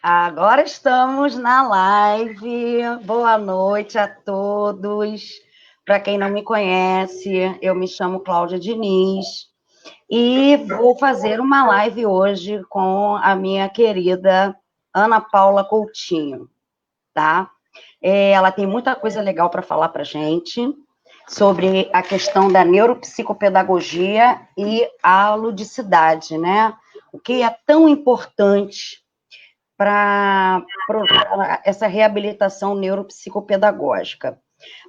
Agora estamos na live. Boa noite a todos. Para quem não me conhece, eu me chamo Cláudia Diniz e vou fazer uma live hoje com a minha querida Ana Paula Coutinho, tá? Ela tem muita coisa legal para falar para a gente sobre a questão da neuropsicopedagogia e a ludicidade, né? O que é tão importante para essa reabilitação neuropsicopedagógica.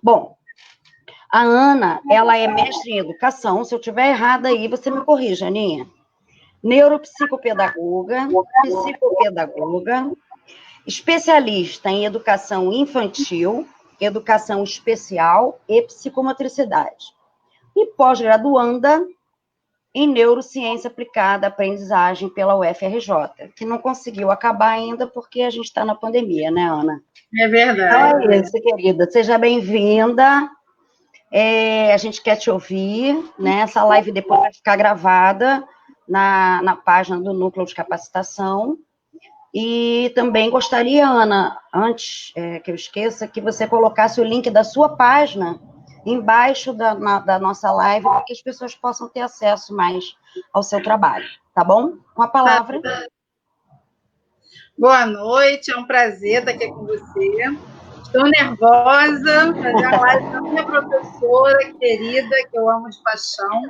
Bom, a Ana, ela é mestre em educação, se eu estiver errada aí, você me corrija, Aninha. Neuropsicopedagoga, psicopedagoga, especialista em educação infantil, educação especial e psicomotricidade. E pós-graduanda em Neurociência Aplicada à Aprendizagem pela UFRJ, que não conseguiu acabar ainda porque a gente está na pandemia, né, Ana? É verdade. Então é isso, querida. Seja bem-vinda. A gente quer te ouvir, né? Essa live depois vai ficar gravada na página do Núcleo de Capacitação. E também gostaria, Ana, antes que eu esqueça, que você colocasse o link da sua página embaixo da nossa live, para que as pessoas possam ter acesso mais ao seu trabalho, tá bom? Com a palavra. Boa noite, é um prazer estar aqui com você. Estou nervosa, fazer a live com a minha professora querida, que eu amo de paixão,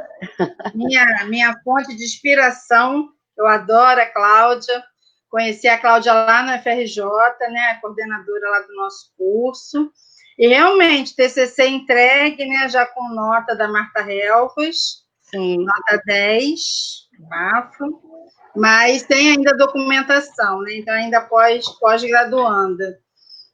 minha fonte de inspiração, eu adoro a Cláudia. Conheci a Cláudia lá na FRJ, né, a coordenadora lá do nosso curso. E realmente, TCC entregue, né, já com nota da Marta Helfas, nota 10, bafo, mas tem ainda documentação, né, então ainda pós-graduanda.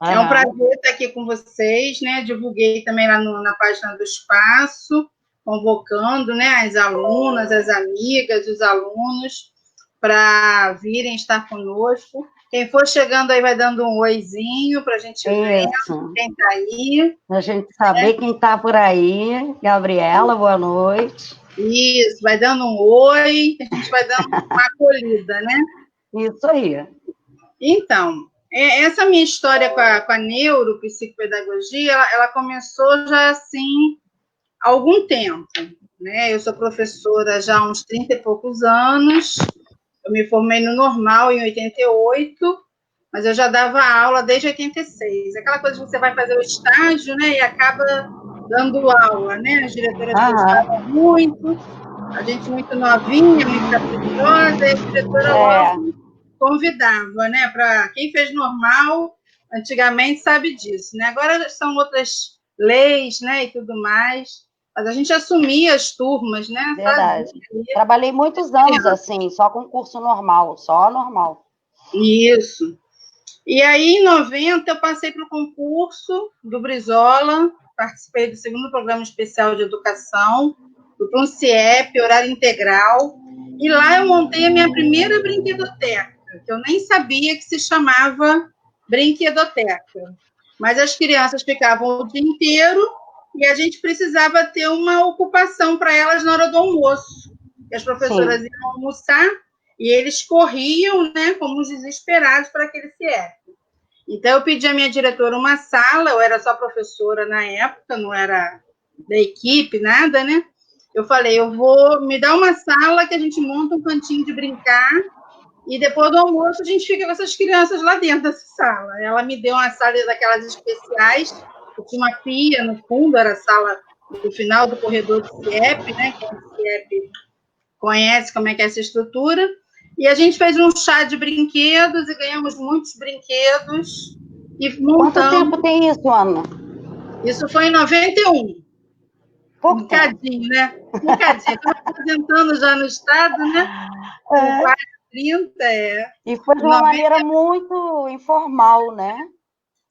É um prazer estar aqui com vocês, né, divulguei também lá na página do Espaço, convocando, né, as alunas, as amigas, os alunos, para virem estar conosco. Quem for chegando aí vai dando um oizinho para a gente ver quem está aí. A gente saber quem está por aí. Gabriela, boa noite. Isso, vai dando um oi, a gente vai dando uma acolhida, né? Isso aí. Então, essa minha história com a neuropsicopedagogia, ela começou já assim há algum tempo, né? Eu sou professora já há uns 30 e poucos anos, eu me formei no normal em 88, mas eu já dava aula desde 86. Aquela coisa que você vai fazer o estágio, né, e acaba dando aula, né? As diretoras gostavam muito, a gente muito novinha, muito caprichosa, e a diretora logo convidava, né? Para quem fez normal, antigamente sabe disso, né? Agora são outras leis, né, e tudo mais. Mas a gente assumia as turmas, né? Verdade. Trabalhei muitos anos assim, só com curso normal, só normal. Isso. E aí, em 90, eu passei para o concurso do Brizola, participei do segundo programa especial de educação, fui para um CIEP, horário integral, e lá eu montei a minha primeira brinquedoteca, que eu nem sabia que se chamava brinquedoteca. Mas as crianças ficavam o dia inteiro e a gente precisava ter uma ocupação para elas na hora do almoço. E as professoras iam almoçar e eles corriam, né, como os desesperados para aquele CIEP. Então, eu pedi à minha diretora uma sala, eu era só professora na época, não era da equipe, nada, né? Eu falei, eu vou me dar uma sala que a gente monta um cantinho de brincar e depois do almoço a gente fica com essas crianças lá dentro dessa sala. Ela me deu uma sala daquelas especiais, que tinha uma pia no fundo, era a sala do final do corredor do CIEP, né? Quem é do CIEP conhece como é que é essa estrutura. E a gente fez um chá de brinquedos e ganhamos muitos brinquedos. E montamos... Quanto tempo tem isso, Ana? Isso foi em 91. Pouco bocadinho, né? Bocadinho. Estou apresentando já no estado, né? Com quase 30. E foi de uma maneira muito informal, né?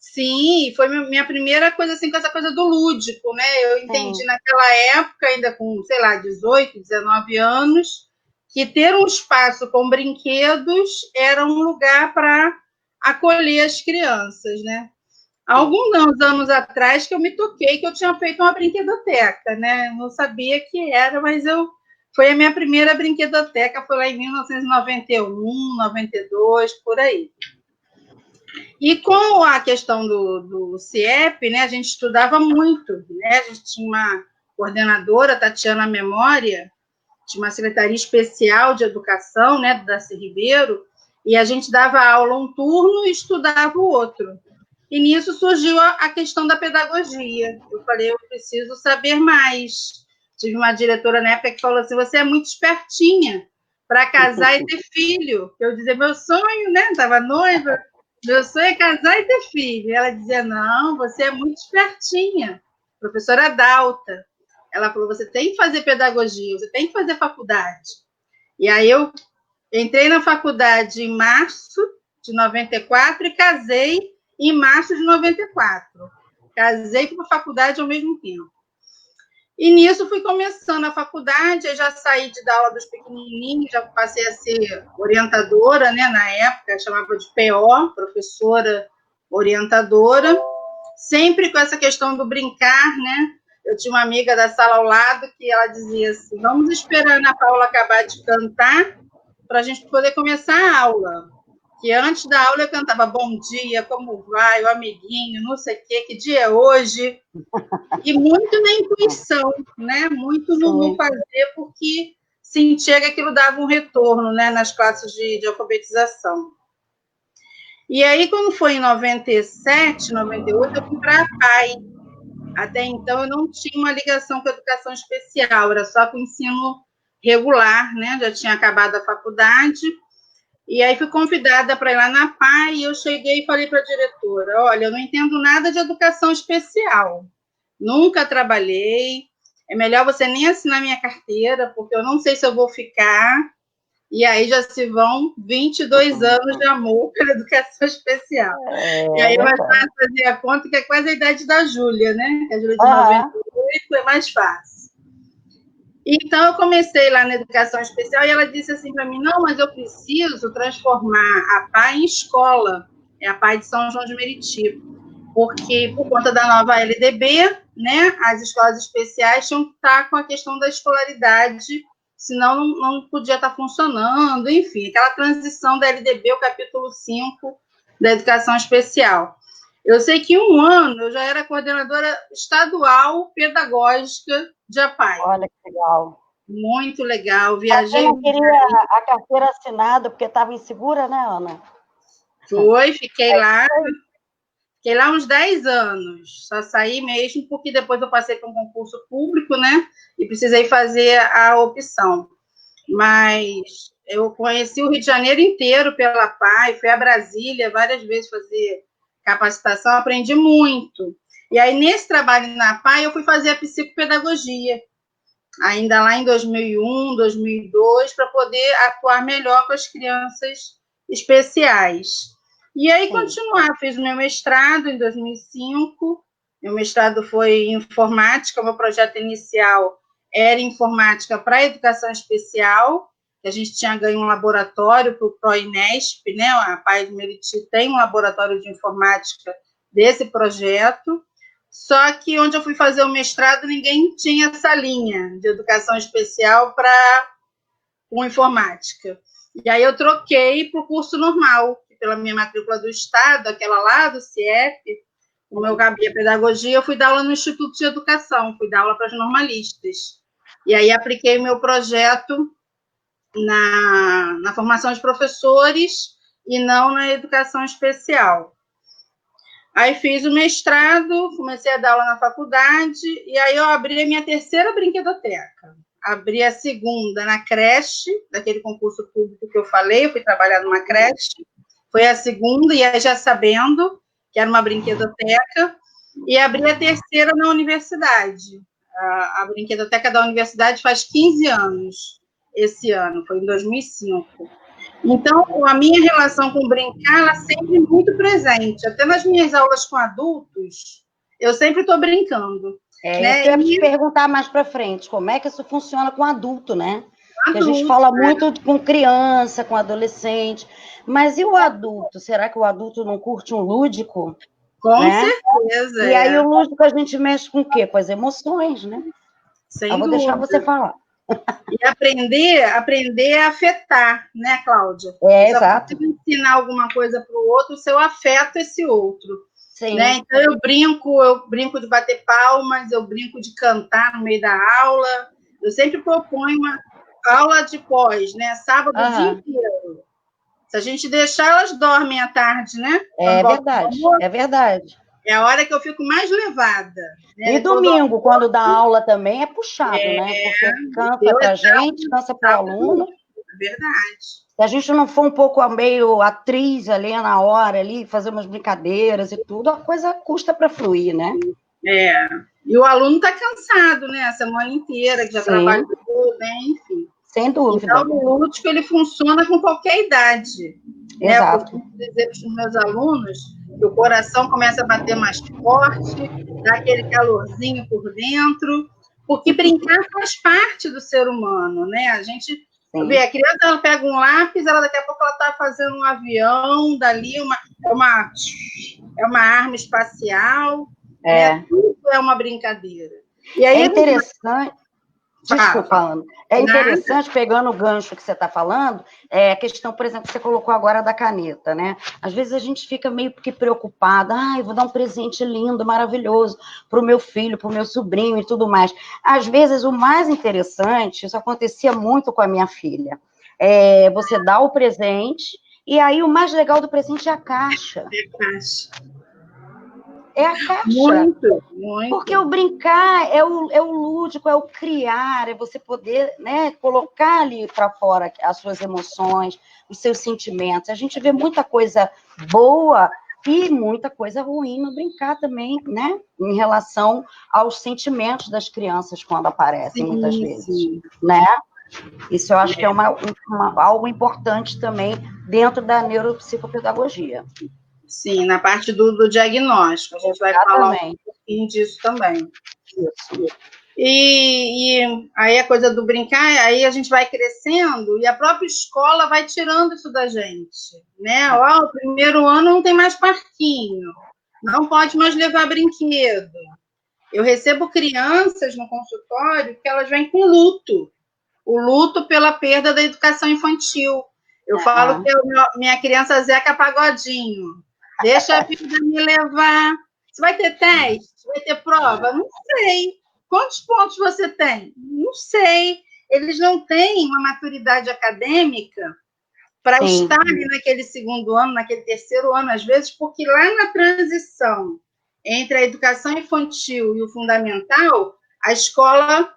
Sim, foi minha primeira coisa assim, com essa coisa do lúdico, né? Eu entendi naquela época, ainda com, sei lá, 18, 19 anos, que ter um espaço com brinquedos era um lugar para acolher as crianças, né? Há alguns anos atrás que eu me toquei que eu tinha feito uma brinquedoteca, né? Não sabia que era, mas foi a minha primeira brinquedoteca, foi lá em 1991, 92, por aí. E com a questão do CIEP, né, a gente estudava muito, né? A gente tinha uma coordenadora, Tatiana Memória, tinha uma secretaria especial de educação, né, do Darcy Ribeiro, e a gente dava aula um turno e estudava o outro. E nisso surgiu a questão da pedagogia. Eu falei, eu preciso saber mais. Tive uma diretora na época que falou assim, você é muito espertinha para casar e ter filho. Eu dizia, meu sonho, né? Estava noiva, meu sonho é casar e ter filho. E ela dizia, não, você é muito espertinha. Professora Dalta. Ela falou, você tem que fazer pedagogia, você tem que fazer faculdade. E aí eu entrei na faculdade em março de 94 e casei em março de 94. Casei com a faculdade ao mesmo tempo. E nisso fui começando a faculdade, eu já saí de dar aula dos pequenininhos, já passei a ser orientadora, né, na época, chamava de PO, professora orientadora, sempre com essa questão do brincar, né? Eu tinha uma amiga da sala ao lado que ela dizia assim, vamos esperar a Ana Paula acabar de cantar para a gente poder começar a aula. Que antes da aula eu cantava bom dia, como vai, o amiguinho, não sei o quê, que dia é hoje. E muito na intuição, né? Muito no fazer, porque sentia que aquilo dava um retorno, né? Nas classes de alfabetização. E aí, quando foi em 97, 98, eu fui para a PAI. Até então, eu não tinha uma ligação com a educação especial, era só com o ensino regular, né? Já tinha acabado a faculdade. E aí fui convidada para ir lá na PAI e eu cheguei e falei para a diretora, olha, eu não entendo nada de educação especial, nunca trabalhei, é melhor você nem assinar minha carteira, porque eu não sei se eu vou ficar, e aí já se vão 22 anos de amor pela educação especial. E aí eu mais fácil fazer a conta, que é quase a idade da Júlia, né? A Júlia de 98 é mais fácil. Então, eu comecei lá na educação especial e ela disse assim para mim, não, mas eu preciso transformar a PAI em escola, é a PAI de São João de Meriti, porque por conta da nova LDB, né, as escolas especiais tinham que estar com a questão da escolaridade, senão não podia estar funcionando, enfim, aquela transição da LDB, o capítulo 5 da educação especial. Eu sei que um ano eu já era coordenadora estadual pedagógica de APAI. Olha que legal. Muito legal. Viajei. Você não queria a carteira assinada porque estava insegura, né, Ana? Fiquei lá. Fiquei lá uns 10 anos. Só saí mesmo porque depois eu passei para um concurso público, né? E precisei fazer a opção. Mas eu conheci o Rio de Janeiro inteiro pela PAI, fui a Brasília várias vezes fazer capacitação, aprendi muito. E aí, nesse trabalho na PAI, eu fui fazer a psicopedagogia, ainda lá em 2001, 2002, para poder atuar melhor com as crianças especiais. E aí, continuar, fiz o meu mestrado em 2005, meu mestrado foi em informática, o meu projeto inicial era informática para educação especial, que a gente tinha ganho um laboratório para o ProInesp, né? A PAI de Meriti tem um laboratório de informática desse projeto, só que onde eu fui fazer o mestrado, ninguém tinha essa linha de educação especial com informática. E aí eu troquei para o curso normal, pela minha matrícula do Estado, aquela lá do CIEP, como eu cabia pedagogia, eu fui dar aula no Instituto de Educação, fui dar aula para as normalistas. E aí apliquei o meu projeto na formação de professores e não na educação especial. Aí fiz o mestrado, comecei a dar aula na faculdade, e aí eu abri a minha terceira brinquedoteca. Abri a segunda na creche, daquele concurso público que eu falei, eu fui trabalhar numa creche, foi a segunda, e aí já sabendo que era uma brinquedoteca, e abri a terceira na universidade. A brinquedoteca da universidade faz 15 anos, esse ano, foi em 2005. Então, a minha relação com brincar, ela sempre é muito presente. Até nas minhas aulas com adultos, eu sempre estou brincando. Né? Eu ia te perguntar mais para frente, como é que isso funciona com adulto, né? Porque a gente fala muito com criança, com adolescente, mas e o adulto? Será que o adulto não curte um lúdico? Com certeza. E aí o lúdico a gente mexe com o quê? Com as emoções, né? Sem Eu vou dúvida. deixar você falar. E aprender a afetar, né, Cláudia? Exato. Se ensinar alguma coisa para o outro, se eu afeto esse outro. Sim. Né? Então, eu brinco de bater palmas, eu brinco de cantar no meio da aula. Eu sempre proponho uma aula de pós, né? Sábado o dia inteiro. Se a gente deixar, elas dormem à tarde, né? É verdade, é verdade. É a hora que eu fico mais levada. Né? E domingo, quando dá aula também, é puxado, né? Porque cansa para a gente, cansa para o aluno. É verdade. Se a gente não for um pouco meio atriz ali na hora, ali, fazer umas brincadeiras e tudo, a coisa custa para fluir, né? E o aluno está cansado, né? A semana inteira, que já trabalhou, né? Enfim. Sem dúvida. Então, o lúdico, ele funciona com qualquer idade. Exato. Né? Eu costumo dizer para os meus alunos que o coração começa a bater mais forte, dá aquele calorzinho por dentro, porque brincar faz parte do ser humano, né? A gente vê, a criança, ela pega um lápis, daqui a pouco ela está fazendo um avião, dali é uma arma espacial, né? Tudo é uma brincadeira. E aí, é interessante... Desculpa, Ana. É interessante, pegando o gancho que você está falando, a questão, por exemplo, que você colocou agora da caneta, né? Às vezes a gente fica meio que preocupada, eu vou dar um presente lindo, maravilhoso para o meu filho, para o meu sobrinho e tudo mais. Às vezes, o mais interessante, isso acontecia muito com a minha filha, você dá o presente, e aí o mais legal do presente é a caixa. É a caixa. Muito. Porque o brincar é o lúdico, é o criar, é você poder, né, colocar ali para fora as suas emoções, os seus sentimentos. A gente vê muita coisa boa e muita coisa ruim no brincar também, né? Em relação aos sentimentos das crianças quando aparecem, muitas vezes, né? Isso eu acho que é algo importante também dentro da neuropsicopedagogia. Sim, na parte do diagnóstico. A gente vai falar um pouquinho disso também. Isso. E aí a coisa do brincar, aí a gente vai crescendo e a própria escola vai tirando isso da gente. Né? O primeiro ano não tem mais parquinho, não pode mais levar brinquedo. Eu recebo crianças no consultório que elas vêm com luto. O luto pela perda da educação infantil. Eu falo que minha criança Zeca Pagodinho. Deixa a vida me levar. Você vai ter teste? Vai ter prova? Não sei. Quantos pontos você tem? Não sei. Eles não têm uma maturidade acadêmica para estar ali naquele segundo ano, naquele terceiro ano, às vezes, porque lá na transição entre a educação infantil e o fundamental, a escola,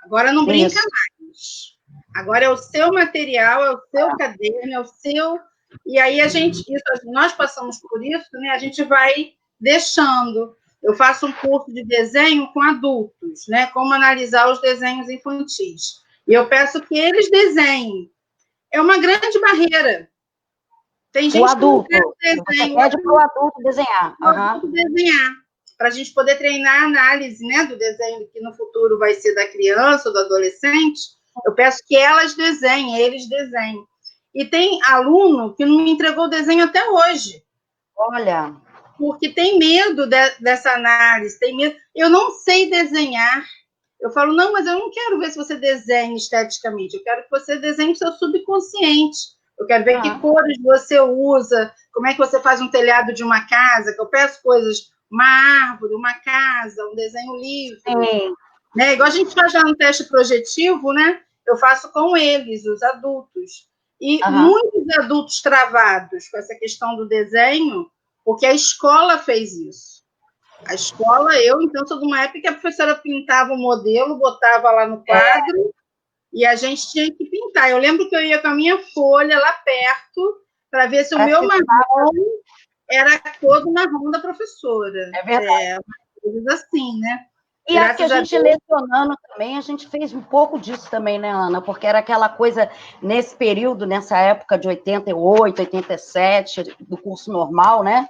agora não brinca mais. Agora é o seu material, é o seu caderno, é o seu... E aí nós passamos por isso, né? A gente vai deixando. Eu faço um curso de desenho com adultos, né? Como analisar os desenhos infantis. E eu peço que eles desenhem. É uma grande barreira. Tem gente que não quer desenho. Você pede para o adulto desenhar. Para a gente poder treinar a análise, né, do desenho que no futuro vai ser da criança ou do adolescente. Eu peço que elas desenhem, eles desenhem. E tem aluno que não me entregou o desenho até hoje. Olha. Porque tem medo dessa análise, tem medo. Eu não sei desenhar. Eu falo, não, mas eu não quero ver se você desenha esteticamente. Eu quero que você desenhe o seu subconsciente. Eu quero ver que cores você usa, como é que você faz um telhado de uma casa, que eu peço coisas, uma árvore, uma casa, um desenho livre. Né? Igual a gente faz lá no teste projetivo, né? Eu faço com eles, os adultos. E muitos adultos travados com essa questão do desenho, porque a escola fez isso. A escola, então, sou de uma época que a professora pintava o modelo, botava lá no quadro, e a gente tinha que pintar. Eu lembro que eu ia com a minha folha lá perto, para ver se o meu marrom era a cor do marrom da professora. É verdade. Coisas assim, né? E acho que a gente lecionando também, a gente fez um pouco disso também, né, Ana? Porque era aquela coisa, nesse período, nessa época de 88, 87, do curso normal, né?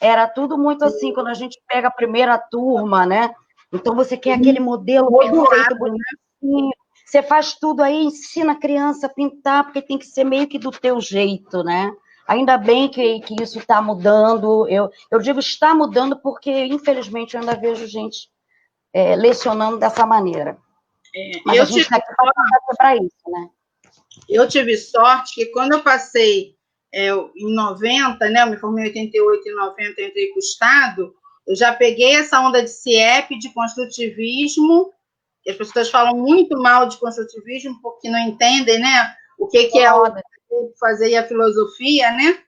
Era tudo muito assim, quando a gente pega a primeira turma, né? Então, você quer aquele modelo perfeito, bonitinho. Você faz tudo aí, ensina a criança a pintar, porque tem que ser meio que do teu jeito, né? Ainda bem que isso está mudando. Eu digo está mudando porque, infelizmente, eu ainda vejo gente... lecionando dessa maneira. Mas a gente está aqui para isso, né? Eu tive sorte que quando eu passei em 90, né, eu me formei em 88, em 90 eu entrei para o Estado, eu já peguei essa onda de CIEP, de construtivismo, que as pessoas falam muito mal de construtivismo, porque não entendem, né, o que é o fazer a filosofia, né?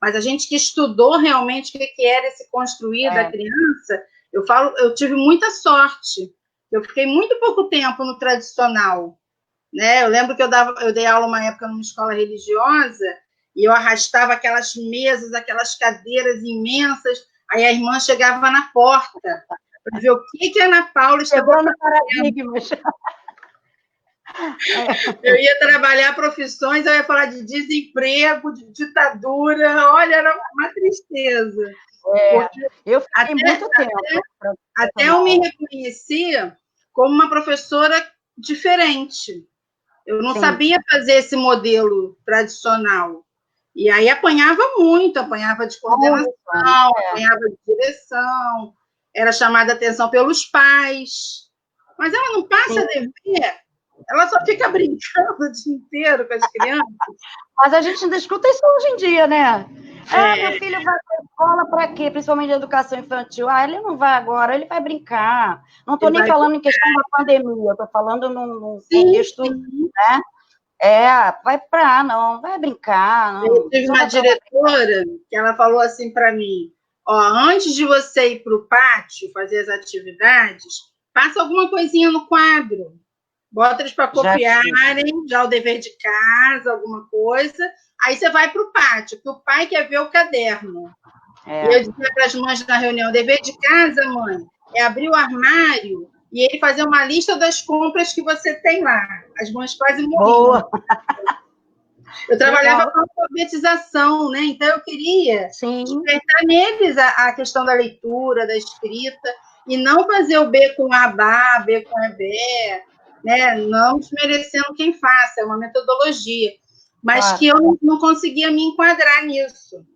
Mas a gente que estudou realmente o que era esse construir da criança, eu tive muita sorte. Eu fiquei muito pouco tempo no tradicional, né? Eu lembro que eu dei aula uma época numa escola religiosa e eu arrastava aquelas mesas, aquelas cadeiras imensas. Aí a irmã chegava na porta para ver o que a Ana Paula estava fazendo. Eu ia trabalhar profissões, eu ia falar de desemprego, de ditadura. Olha, era uma tristeza. Eu fiquei muito tempo. Até eu me reconhecia como uma professora diferente. Eu não sabia fazer esse modelo tradicional. E aí apanhava muito, apanhava de coordenação, apanhava de direção, era chamada a atenção pelos pais. Mas ela não passa a dever, ela só fica brincando o dia inteiro com as crianças. Mas a gente ainda escuta isso hoje em dia, né? Meu filho vai para a escola para quê? Principalmente de educação infantil. Ele não vai agora, ele vai brincar. Não estou nem falando em questão da pandemia, estou falando num contexto, né? Vai brincar. Não. Eu tive uma diretora que ela falou assim para mim, antes de você ir para o pátio fazer as atividades, passa alguma coisinha no quadro. Bota eles para copiarem, já o dever de casa, alguma coisa. Aí você vai para o pátio, que o pai quer ver o caderno. E eu dizia para as mães na reunião, o dever de casa, mãe, é abrir o armário e ele fazer uma lista das compras que você tem lá. As mães quase morriam. Boa. Eu trabalhava com alfabetização, né? Então eu queria despertar neles a questão da leitura, da escrita, e não fazer o B com Abá, B com Ebé, né? Não desmerecendo quem faça, é uma metodologia. Mas que eu não conseguia me enquadrar nisso,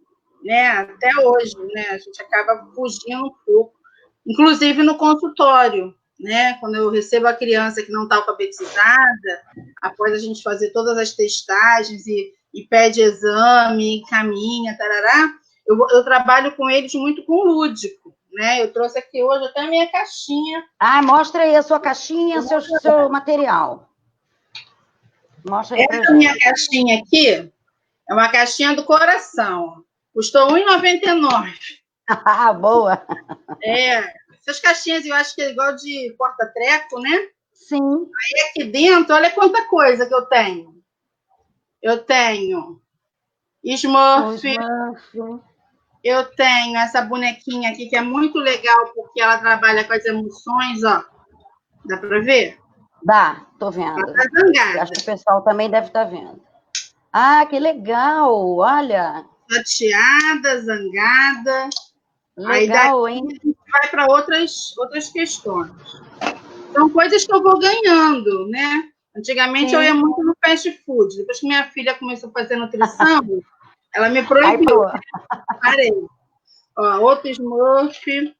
né? Até hoje, né? A gente acaba fugindo um pouco, inclusive no consultório, né? Quando eu recebo a criança que não está alfabetizada, após a gente fazer todas as testagens e pede exame, caminha, tarará, eu trabalho com eles muito com lúdico, né? Eu trouxe aqui hoje até a minha caixinha. Mostra aí a sua caixinha, seu material. Mostra aí. Essa minha caixinha aqui é uma caixinha do coração. Custou R$ 1,99. Boa! Essas caixinhas eu acho que é igual de porta-treco, né? Sim. Aí aqui dentro, olha quanta coisa que eu tenho. Eu tenho Smurf. Eu tenho essa bonequinha aqui que é muito legal porque ela trabalha com as emoções, ó. Dá para ver? Dá, tô vendo. Ela tá zangada. Acho que o pessoal também deve estar vendo. Que legal! Olha. Chateada, zangada. Legal, aí daqui a gente vai para outras questões. São coisas que eu vou ganhando, né? Antigamente eu ia muito no fast food. Depois que minha filha começou a fazer nutrição, ela me proibiu. Parei. Outro Smurf.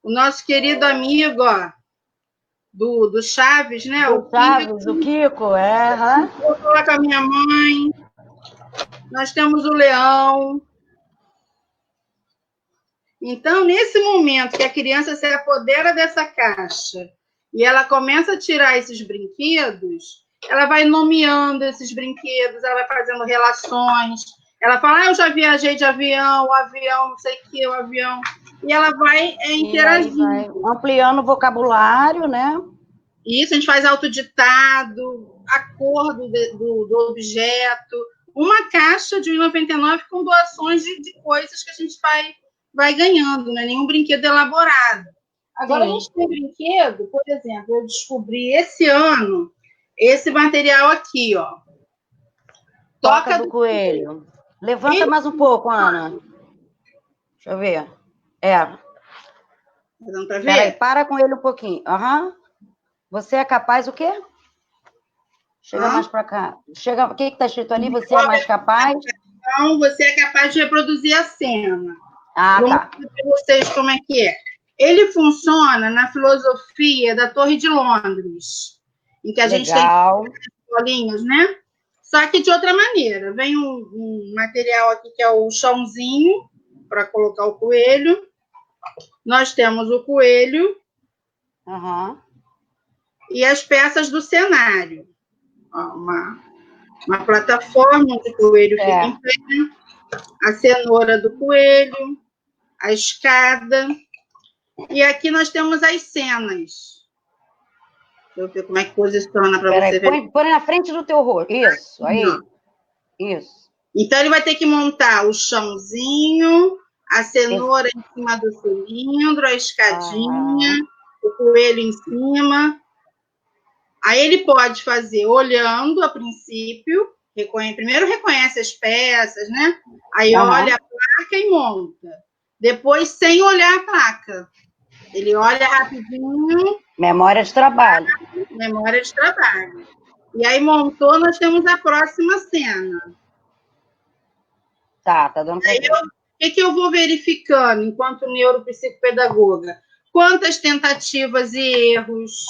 O nosso querido amigo, do Chaves, né? O Chaves, o Kiko, Vou falar com a minha mãe. Nós temos o Leão. Então, nesse momento que a criança se apodera dessa caixa e ela começa a tirar esses brinquedos, ela vai nomeando esses brinquedos, ela vai fazendo relações, ela fala, eu já viajei de avião, o avião, não sei o que, o avião, e ela vai interagindo. Vai ampliando o vocabulário, né? Isso, a gente faz autoditado, a cor do objeto, uma caixa de R$ 1,99 com doações de coisas que a gente vai ganhando, não é nenhum brinquedo elaborado. Agora, a gente tem brinquedo, por exemplo, eu descobri esse ano esse material aqui, ó. Toca do Coelho. Levanta mais um pouco, Ana. Deixa eu ver. Dando para ver? Peraí, para com ele um pouquinho. Você é capaz o quê? Chega mais para cá. O que está escrito ali? Você é mais capaz? Então, você é capaz de reproduzir a cena. Tá. Vou mostrar para vocês como é que é. Ele funciona na filosofia da Torre de Londres. em que a gente tem bolinhas, né? Só que de outra maneira. Vem um material aqui que é o chãozinho, para colocar o coelho. Nós temos o coelho e as peças do cenário. Ó, uma plataforma onde o coelho fica em pé, a cenoura do coelho, a escada. E aqui nós temos as cenas. Deixa eu ver como é que posiciona para você ver. Põe na frente do teu rosto. Isso, aí. Isso. Então, ele vai ter que montar o chãozinho, a cenoura em cima do cilindro, a escadinha, o coelho em cima. Aí ele pode fazer olhando a princípio, primeiro reconhece as peças, né? Aí olha a placa e monta. Depois, sem olhar a placa. Ele olha rapidinho. Memória de trabalho. Memória de trabalho. E aí montou, nós temos a próxima cena. Tá dando pra ver. O que eu vou verificando enquanto neuropsicopedagoga? Quantas tentativas e erros,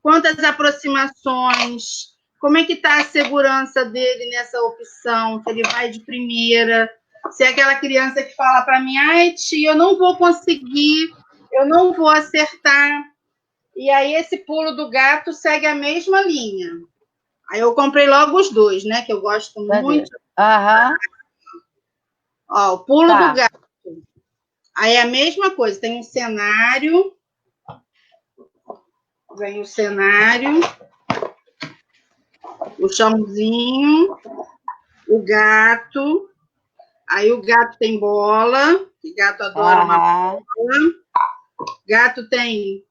quantas aproximações, como é que está a segurança dele nessa opção, se ele vai de primeira, se é aquela criança que fala para mim, ai, tia, eu não vou conseguir, eu não vou acertar. E aí esse pulo do gato segue a mesma linha. Aí eu comprei logo os dois, né, que eu gosto muito. Ó, o pulo do gato. Aí é a mesma coisa, tem um cenário. Vem o cenário. O chãozinho. O gato. Aí o gato tem bola. O gato adora uma bola. Gato tem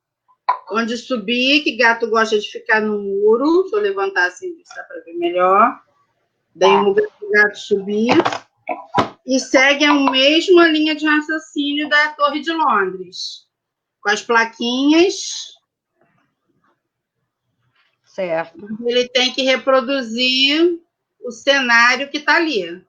onde subir, que gato gosta de ficar no muro. Deixa eu levantar assim, dá para ver melhor. Daí o gato subir. E segue a mesma linha de raciocínio da Torre de Londres, com as plaquinhas. Certo. Ele tem que reproduzir o cenário que está ali.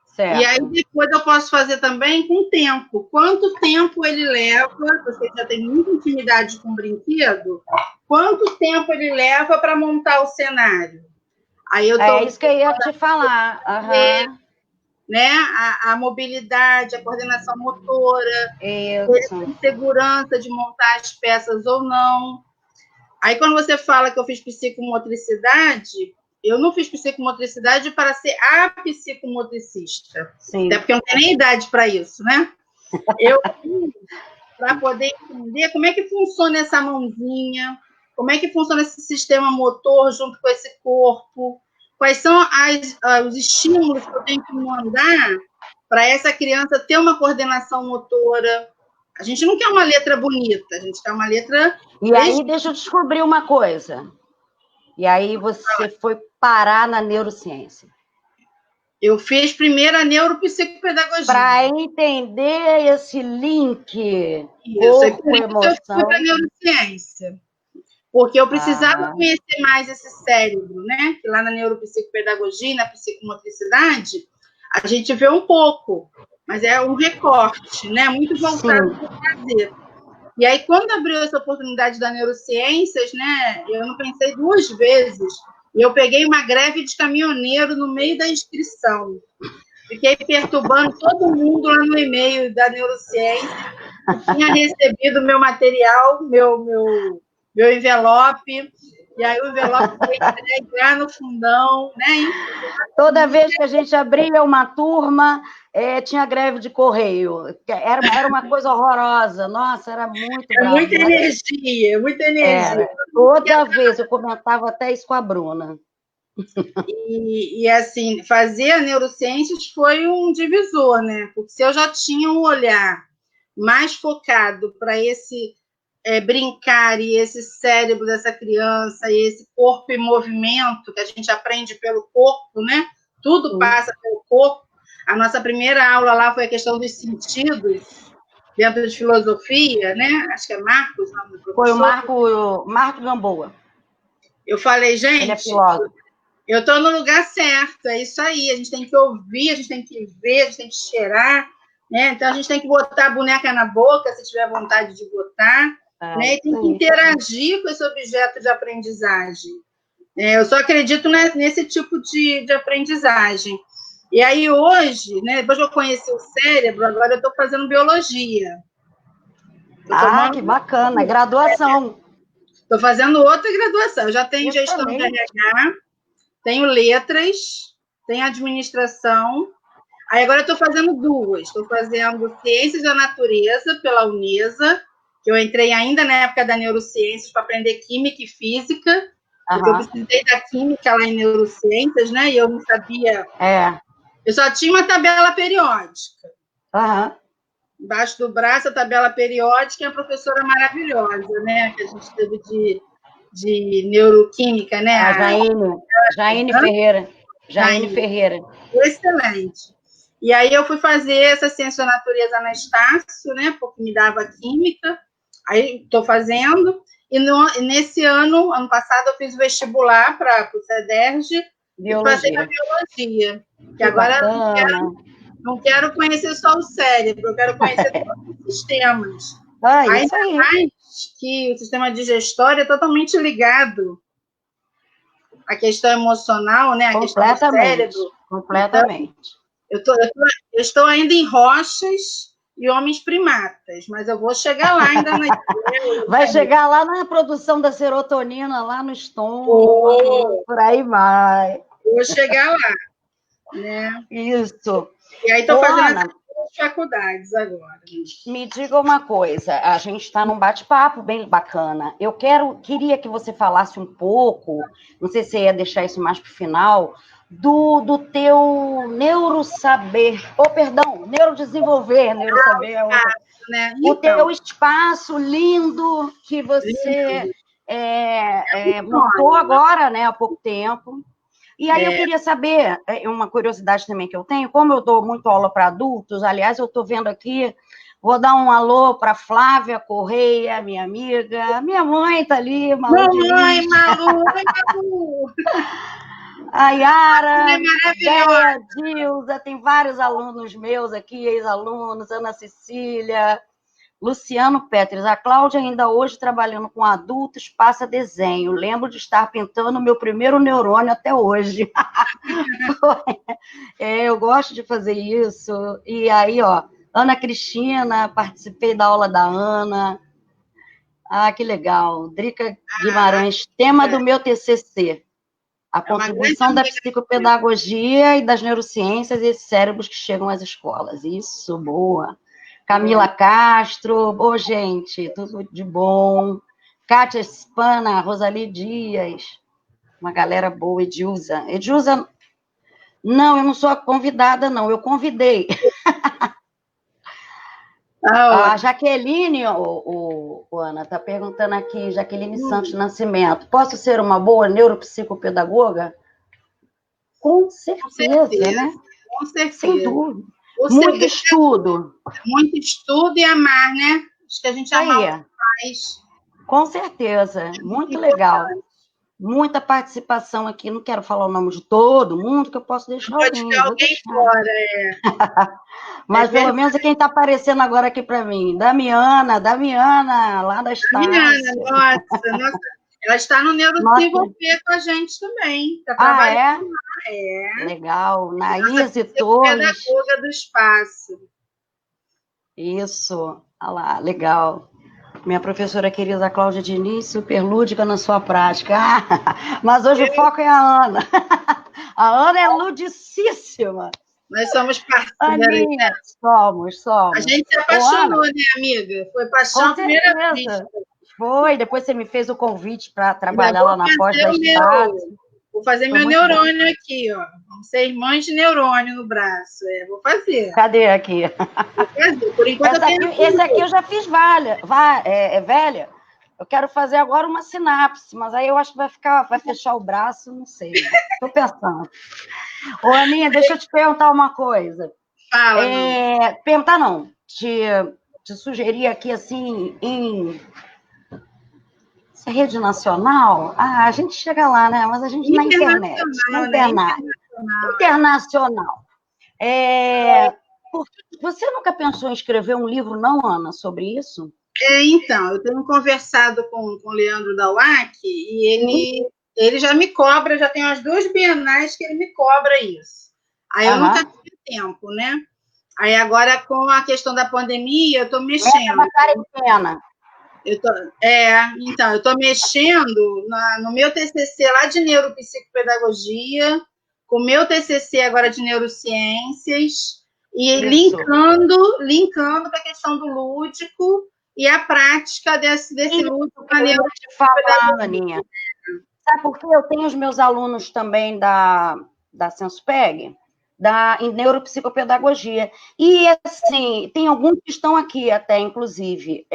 Certo. E aí depois eu posso fazer também com tempo. Quanto tempo ele leva, você já tem muita intimidade com o brinquedo, quanto tempo ele leva para montar o cenário? Aí eu É isso que eu ia te falar. Né? A mobilidade, a coordenação motora, a segurança de montar as peças ou não. Aí, quando você fala que eu fiz psicomotricidade, eu não fiz psicomotricidade para ser a psicomotricista. Sim. Até porque eu não tenho nem idade para isso, né? Eu fiz para poder entender como é que funciona essa mãozinha, como é que funciona esse sistema motor junto com esse corpo, quais são os estímulos que eu tenho que mandar para essa criança ter uma coordenação motora. A gente não quer uma letra bonita, a gente quer uma letra... E aí, deixa eu descobrir uma coisa. E aí você foi parar na neurociência. Eu fiz primeiro a neuropsicopedagogia. Para entender esse link corpo-emoção. Eu fui para a neurociência. Porque eu precisava conhecer mais esse cérebro, né? Que lá na neuropsicopedagogia, na psicomotricidade, a gente vê um pouco, mas é um recorte, né? Muito voltado para o prazer. E aí, quando abriu essa oportunidade da neurociências, né? Eu não pensei duas vezes. E eu peguei uma greve de caminhoneiro no meio da inscrição. Fiquei perturbando todo mundo lá no e-mail da neurociência. Tinha recebido meu material, meu envelope, e aí o envelope foi entregue lá no fundão, né? Toda vez que a gente abria uma turma, tinha greve de correio. Era uma coisa horrorosa. Nossa, era muito bravo. Muita energia, muita energia. Toda vez, eu comentava até isso com a Bruna. E assim, fazer a neurociências foi um divisor, né? Porque se eu já tinha um olhar mais focado para esse brincar e esse cérebro dessa criança e esse corpo em movimento que a gente aprende pelo corpo, né? Tudo passa pelo corpo. A nossa primeira aula lá foi a questão dos sentidos dentro de filosofia, né? Acho que é Marcos, o nome do professor. Foi o Marco Gamboa. Eu falei, gente, ele é filósofo. Eu estou no lugar certo, é isso aí. A gente tem que ouvir, a gente tem que ver, a gente tem que cheirar, né? Então a gente tem que botar a boneca na boca, se tiver vontade de botar. né? E tem que interagir com esse objeto de aprendizagem. Eu só acredito nesse tipo de aprendizagem. E aí, hoje, né, depois que eu conheci o cérebro, agora eu estou fazendo biologia. Que bacana, graduação. Estou fazendo outra graduação. Eu já tenho gestão de RH, tenho letras, tenho administração. Aí agora eu estou fazendo duas. Estou fazendo ciências da natureza pela Unesa, que eu entrei ainda na época da neurociências para aprender química e física, porque eu precisei da química lá em neurociências, né? E eu não sabia. Eu só tinha uma tabela periódica. Embaixo do braço, a tabela periódica, e a professora maravilhosa, né? Que a gente teve de neuroquímica, né? A Jaine Ferreira. Jaine Ferreira. Excelente. E aí eu fui fazer essa ciência da natureza na Estácio, né? Porque me dava química. Aí estou fazendo. E nesse ano passado, eu fiz o vestibular para o CEDERJ e passei na biologia. Que agora não quero conhecer só o cérebro, eu quero conhecer todos os sistemas. Ainda mais que o sistema digestório é totalmente ligado à questão emocional, né? A questão do cérebro. Completamente. Então, eu estou ainda em rochas e homens primatas, mas eu vou chegar lá ainda na Vai chegar lá na produção da serotonina, lá no estômago, por aí vai. Vou chegar lá, né? Isso. E aí estou fazendo as faculdades agora. Me diga uma coisa, a gente está num bate-papo bem bacana. Eu queria que você falasse um pouco, não sei se você ia deixar isso mais para o final, do teu neurosaber, neurodesenvolver, neurosaber é outra. Né? O teu espaço lindo que você montou agora, né, há pouco tempo. E aí eu queria saber, uma curiosidade também que eu tenho, como eu dou muito aula para adultos, aliás, eu estou vendo aqui, vou dar um alô para Flávia Correia, minha amiga, minha mãe está ali, Malu. A Yara, Déia, Dilza, tem vários alunos meus aqui, ex-alunos, Ana Cecília, Luciano Petres. A Cláudia ainda hoje trabalhando com adultos, passa desenho. Lembro de estar pintando meu primeiro neurônio até hoje. Eu gosto de fazer isso. E aí, Ana Cristina, participei da aula da Ana. Que legal. Drica Guimarães, tema do meu TCC. A contribuição da psicopedagogia e das neurociências e esses cérebros que chegam às escolas. Isso, boa. Camila Castro, gente, tudo de bom. Kátia Spana, Rosalie Dias, uma galera boa, Edilza. Edilza, não, eu não sou a convidada, não, eu convidei. A Jaqueline, Ana, está perguntando aqui, Jaqueline Santos Nascimento, posso ser uma boa neuropsicopedagoga? Com certeza, né? Com certeza. Sem dúvida. Muito estudo. Muito estudo e amar, né? Acho que a gente ama o que faz. Com certeza. Muito legal. Muita participação aqui. Não quero falar o nome de todo mundo, que eu posso deixar alguém. Pode alguém fora, Mas pelo menos é quem está aparecendo agora aqui para mim. Damiana, lá da Estácio. Damiana, nossa. Ela está no Neurodesenvolver com a gente também. Está trabalhando lá. Legal. Naíse Torres. Pedagoga do espaço. Isso. Olha lá, legal. Minha professora querida Cláudia Diniz, super lúdica na sua prática. Mas hoje o foco é a Ana. A Ana é ludicíssima. Nós somos parceiras. Né? Somos. A gente se apaixonou, né, amiga? Foi paixão à primeira vista. Foi, depois você me fez o convite para trabalhar lá na pós da Estácio. Vou fazer meu neurônio aqui, ó. Vamos ser irmãs de neurônio no braço. Vou fazer. Cadê aqui? Vou fazer. Por enquanto esse aqui eu já fiz velha. Eu quero fazer agora uma sinapse, mas aí eu acho que vai fechar o braço, não sei. Estou pensando. Ô, Aninha, deixa eu te perguntar uma coisa. Fala. Perguntar não. Te sugerir aqui, assim, em rede nacional, a gente chega lá, né? Mas a gente na internet, internacional. Você nunca pensou em escrever um livro, não, Ana, sobre isso? Então, eu tenho conversado com o Leandro da UAC e ele já me cobra, já tem umas 2 bienais que ele me cobra isso. Aí eu nunca tive tempo, né? Aí agora, com a questão da pandemia, eu estou mexendo. Quarentena. Então, eu estou mexendo no meu TCC lá de neuropsicopedagogia, com o meu TCC agora de neurociências, e linkando com a questão do lúdico e a prática desse lúdico para neuropsicopedagogia. Aninha. Sabe por quê? Eu tenho os meus alunos também da Senspeg, em neuropsicopedagogia. E, assim, tem alguns que estão aqui até, inclusive.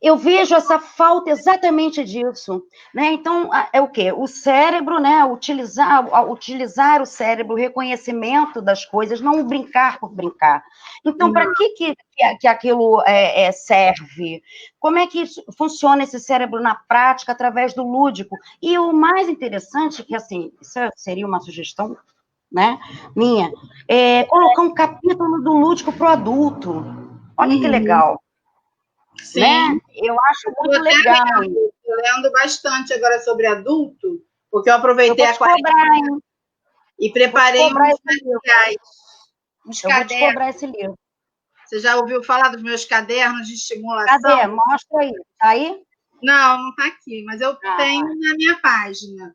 Eu vejo essa falta exatamente disso, né? Então, é o quê? O cérebro, né? Utilizar o cérebro, o reconhecimento das coisas, não brincar por brincar. Então, para que aquilo serve? Como é que funciona esse cérebro na prática através do lúdico? E o mais interessante, que assim, isso seria uma sugestão, né, minha, colocar um capítulo do lúdico para o adulto. Olha que legal. Sim. Né? Eu acho muito legal. Estou lendo bastante agora sobre adulto, porque eu aproveitei a quarentena e preparei uns materiais, uns cadernos. Vou te cobrar esse livro. Você já ouviu falar dos meus cadernos de estimulação? Cadê? Mostra aí. Tá aí? Não está aqui, mas eu tenho na minha página.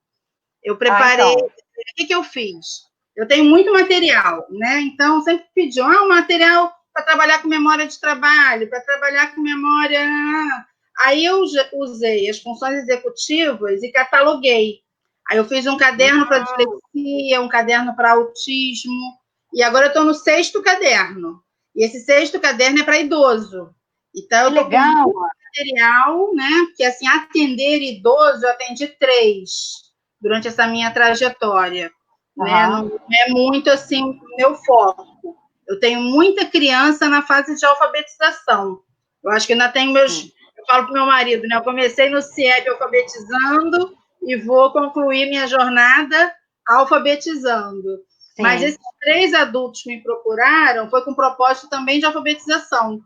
Eu preparei. Então. O que eu fiz? Eu tenho muito material, né? Então, sempre pediam um material para trabalhar com memória de trabalho, para trabalhar com memória. Aí eu usei as funções executivas e cataloguei. Aí eu fiz um caderno para dislexia, um caderno para autismo, e agora eu estou no 6º caderno. E esse 6º caderno é para idoso. Então, eu estou com muito material, né? Porque, assim, atender idoso, eu atendi 3 durante essa minha trajetória. Né? Não é muito, assim, o meu foco. Eu tenho muita criança na fase de alfabetização. Eu acho que ainda tenho meus... Eu falo para o meu marido, né? Eu comecei no CIEP alfabetizando e vou concluir minha jornada alfabetizando. Sim. Mas esses 3 adultos que me procuraram foi com propósito também de alfabetização.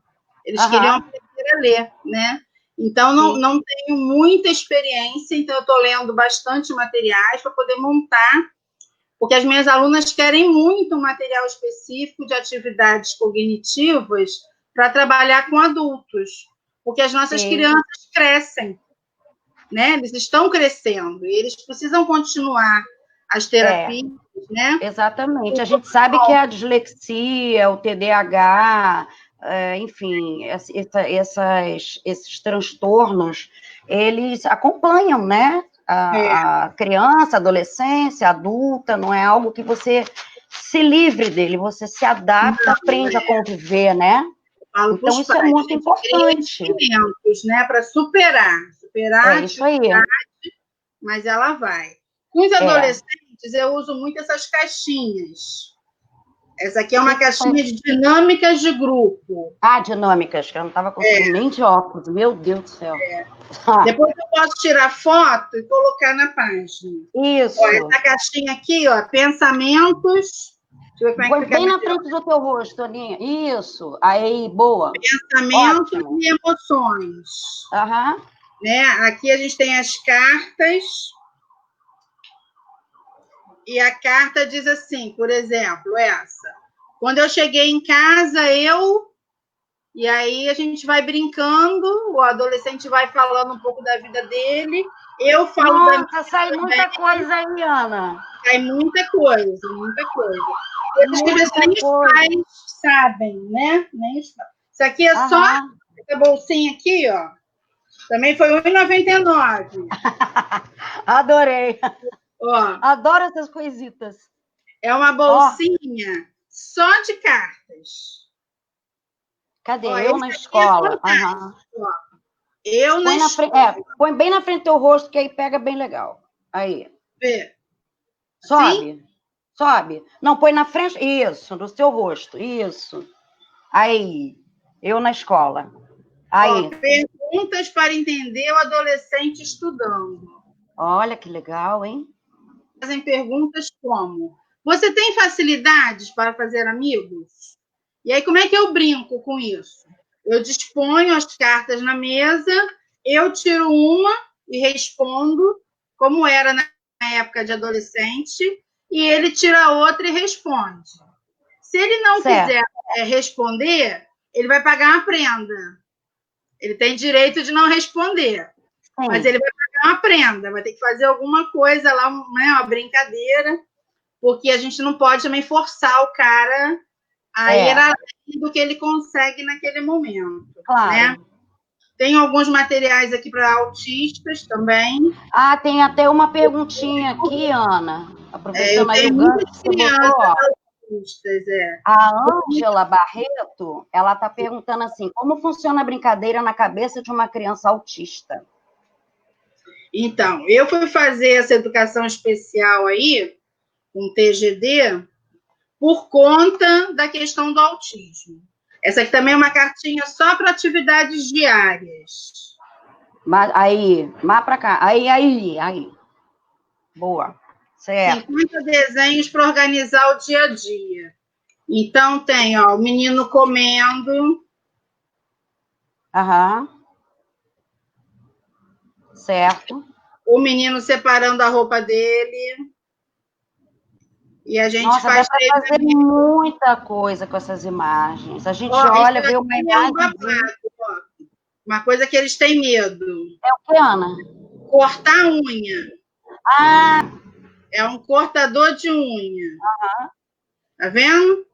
Eles queriam aprender a ler, né? Então, não tenho muita experiência, então eu estou lendo bastante materiais para poder montar, porque as minhas alunas querem muito um material específico de atividades cognitivas para trabalhar com adultos, porque as nossas crianças crescem, né? Eles estão crescendo, e eles precisam continuar as terapias, né? Exatamente. A gente sabe que a dislexia, o TDAH, enfim, esses transtornos, eles acompanham, né? A criança, a adolescência, a adulta, não é algo que você se livre dele, você se adapta, aprende a conviver, né? Então, isso é muito importante. Né, para superar isso aí. Mas ela vai. Com os adolescentes, eu uso muito essas caixinhas. Essa aqui é uma caixinha de dinâmicas de grupo. Dinâmicas, que eu não estava conseguindo nem de óculos, meu Deus do céu. Depois eu posso tirar foto e colocar na página. Isso. Ó, essa caixinha aqui, ó, pensamentos. Deixa eu ver como é que Põe fica bem na frente do teu rosto, Aninha. Isso. Aí, boa. Pensamentos e emoções. Né? Aqui a gente tem as cartas. E a carta diz assim, por exemplo, essa. Quando eu cheguei em casa, E aí a gente vai brincando, o adolescente vai falando um pouco da vida dele, eu falo da minha. Sai muita coisa aí, Ana. Sai muita coisa, muita coisa. Coisas que nem os pais sabem, né? Nem os pais. Isso aqui é só essa bolsinha aqui, ó. Também foi R$1,99. Adorei. Ó, adoro essas coisitas. É uma bolsinha só de cartas. Cadê? Eu na escola. Eu na escola. Põe bem na frente do teu rosto, que aí pega bem legal. Aí. Vê. Sobe. Sobe. Não, põe na frente. Isso, do seu rosto. Isso. Aí. Eu na escola. Aí. Perguntas para entender o adolescente estudando. Olha que legal, hein? Fazem perguntas como: você tem facilidades para fazer amigos? E aí, como é que eu brinco com isso? Eu disponho as cartas na mesa, eu tiro uma e respondo, como era na época de adolescente, e ele tira outra e responde. Se ele não quiser responder, ele vai pagar uma prenda. Ele tem direito de não responder, mas ele vai pagar uma prenda, vai ter que fazer alguma coisa lá, né, uma brincadeira, porque a gente não pode também forçar o cara a ir além do que ele consegue naquele momento. Claro. Né? Tem alguns materiais aqui para autistas também. Ah, tem até uma perguntinha aqui, Ana. Aproveitando aí o gancho que você botou. Autistas, A Ângela Barreto, ela está perguntando assim, como funciona a brincadeira na cabeça de uma criança autista? Então, eu fui fazer essa educação especial aí, com TGD, por conta da questão do autismo. Essa aqui também é uma cartinha só para atividades diárias. Aí, mais para cá. Aí. Boa. Certo. 50 desenhos para organizar o dia a dia. Então, tem, ó, o menino comendo. Aham. Certo. O menino separando a roupa dele. E a gente Nossa, dá para fazer muita coisa com essas imagens. A gente olha, vê uma imagem. Uma coisa que eles têm medo. É o que, Ana? Cortar a unha. Ah! É um cortador de unha. Uhum. Tá vendo?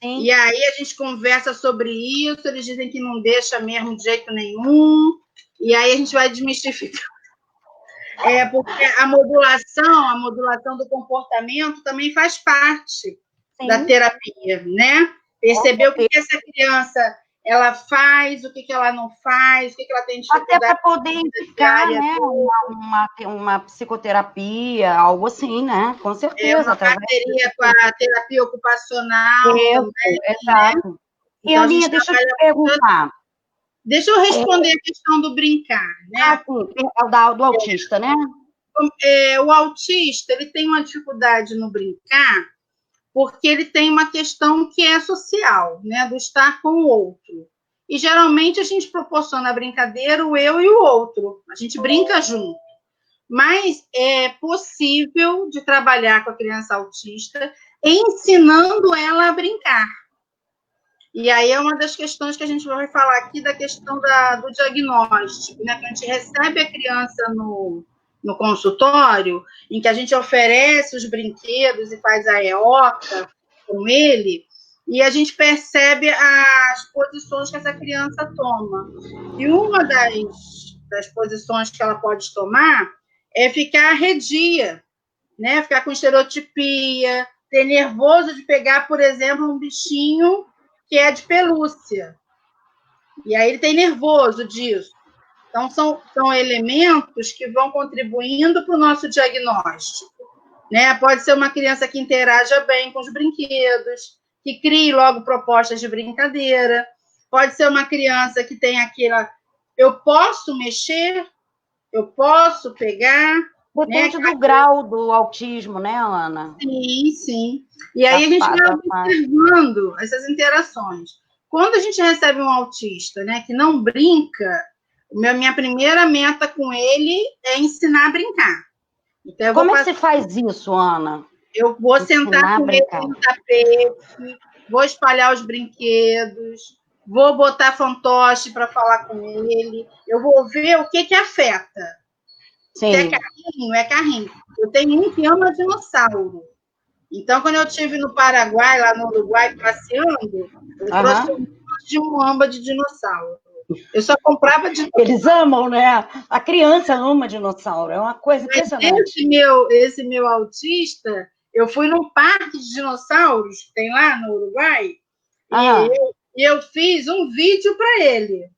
Sim. E aí a gente conversa sobre isso, eles dizem que não deixa mesmo de jeito nenhum, e aí a gente vai desmistificar. Porque a modulação do comportamento também faz parte da terapia, né? Perceber o que essa criança ela faz, o que ela não faz, o que ela tem dificuldade. Até para poder indicar, né, uma psicoterapia, algo assim, né? Com certeza. Uma parceria com a terapia ocupacional. Exato. Né? E, então, Aninha, deixa eu te perguntar. Deixa eu responder a questão do brincar, né? Do autista, né? O autista, ele tem uma dificuldade no brincar, porque ele tem uma questão que é social, né? Do estar com o outro. E, geralmente, a gente proporciona a brincadeira, o eu e o outro. A gente brinca junto. Mas é possível de trabalhar com a criança autista ensinando ela a brincar. E aí é uma das questões que a gente vai falar aqui, da questão do diagnóstico, né? Que a gente recebe a criança no consultório, em que a gente oferece os brinquedos e faz a EOCA com ele, e a gente percebe as posições que essa criança toma. E uma das posições que ela pode tomar é ficar arredia, né? Ficar com estereotipia, ter nervoso de pegar, por exemplo, um bichinho que é de pelúcia. E aí ele tem nervoso disso. Então, são elementos que vão contribuindo para o nosso diagnóstico. Né? Pode ser uma criança que interaja bem com os brinquedos, que crie logo propostas de brincadeira. Pode ser uma criança que tem aquela... Eu posso mexer, eu posso pegar... Depende do grau do autismo, né, Ana? Sim, sim. E aí a gente vai observando essas interações. Quando a gente recebe um autista, né, que não brinca, minha primeira meta com ele é ensinar a brincar. Então, como é que você faz isso, Ana? Eu vou sentar com ele no tapete, vou espalhar os brinquedos, vou botar fantoche para falar com ele, eu vou ver o que afeta. Sim. Se é carrinho, é carrinho. Eu tenho um que ama dinossauro. Então, quando eu estive no Paraguai, lá no Uruguai, passeando, eu trouxe de um amba de dinossauro. Eu só comprava dinossauro. Eles amam, né? A criança ama dinossauro. É uma coisa impressionante. Esse meu autista, eu fui num parque de dinossauros, que tem lá no Uruguai, e eu fiz um vídeo para ele.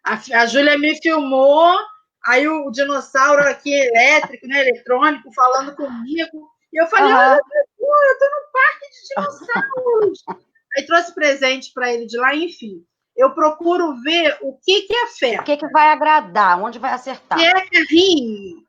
A Júlia me filmou, aí o dinossauro aqui elétrico, né, eletrônico, falando comigo. E eu falei, olha, eu tô no parque de dinossauros. Aí trouxe presente para ele de lá, enfim. Eu procuro ver o que afeta. O que vai agradar, onde vai acertar. Se é carrinho,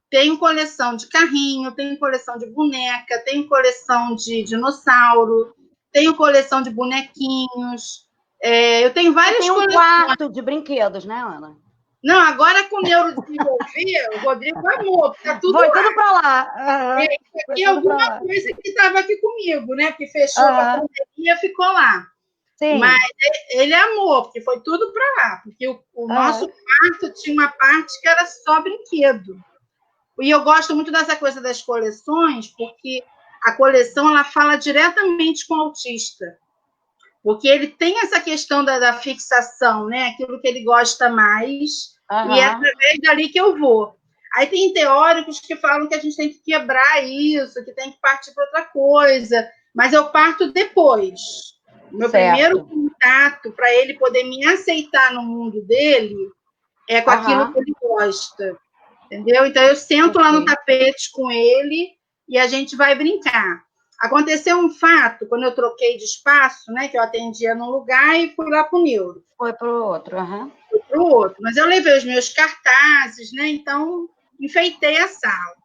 tenho coleção de carrinho, tenho coleção de boneca, tenho coleção de dinossauro, tenho coleção de bonequinhos. Eu tenho várias Tem um coleções. quarto de brinquedos, né, Ana? Não, agora com o neurodesenvolver, o Rodrigo amou, tá tudo Foi lá. tudo para lá. Isso aqui é alguma coisa que estava aqui comigo, né? Que fechou com a pandemia, ficou lá. Sim. Mas ele amou, porque foi tudo para lá. Porque o nosso quarto tinha uma parte que era só brinquedo. E eu gosto muito dessa coisa das coleções, porque a coleção ela fala diretamente com o autista. Porque ele tem essa questão da fixação, né? Aquilo que ele gosta mais, e é através dali que eu vou. Aí tem teóricos que falam que a gente tem que quebrar isso, que tem que partir para outra coisa, mas eu parto depois. O meu primeiro contato para ele poder me aceitar no mundo dele é com aquilo que ele gosta, entendeu? Então eu sento lá no tapete com ele e a gente vai brincar. Aconteceu um fato, quando eu troquei de espaço, né, que eu atendia num lugar e fui lá para o neuro. Foi para o outro, Fui para o outro. Mas eu levei os meus cartazes, né, então enfeitei a sala.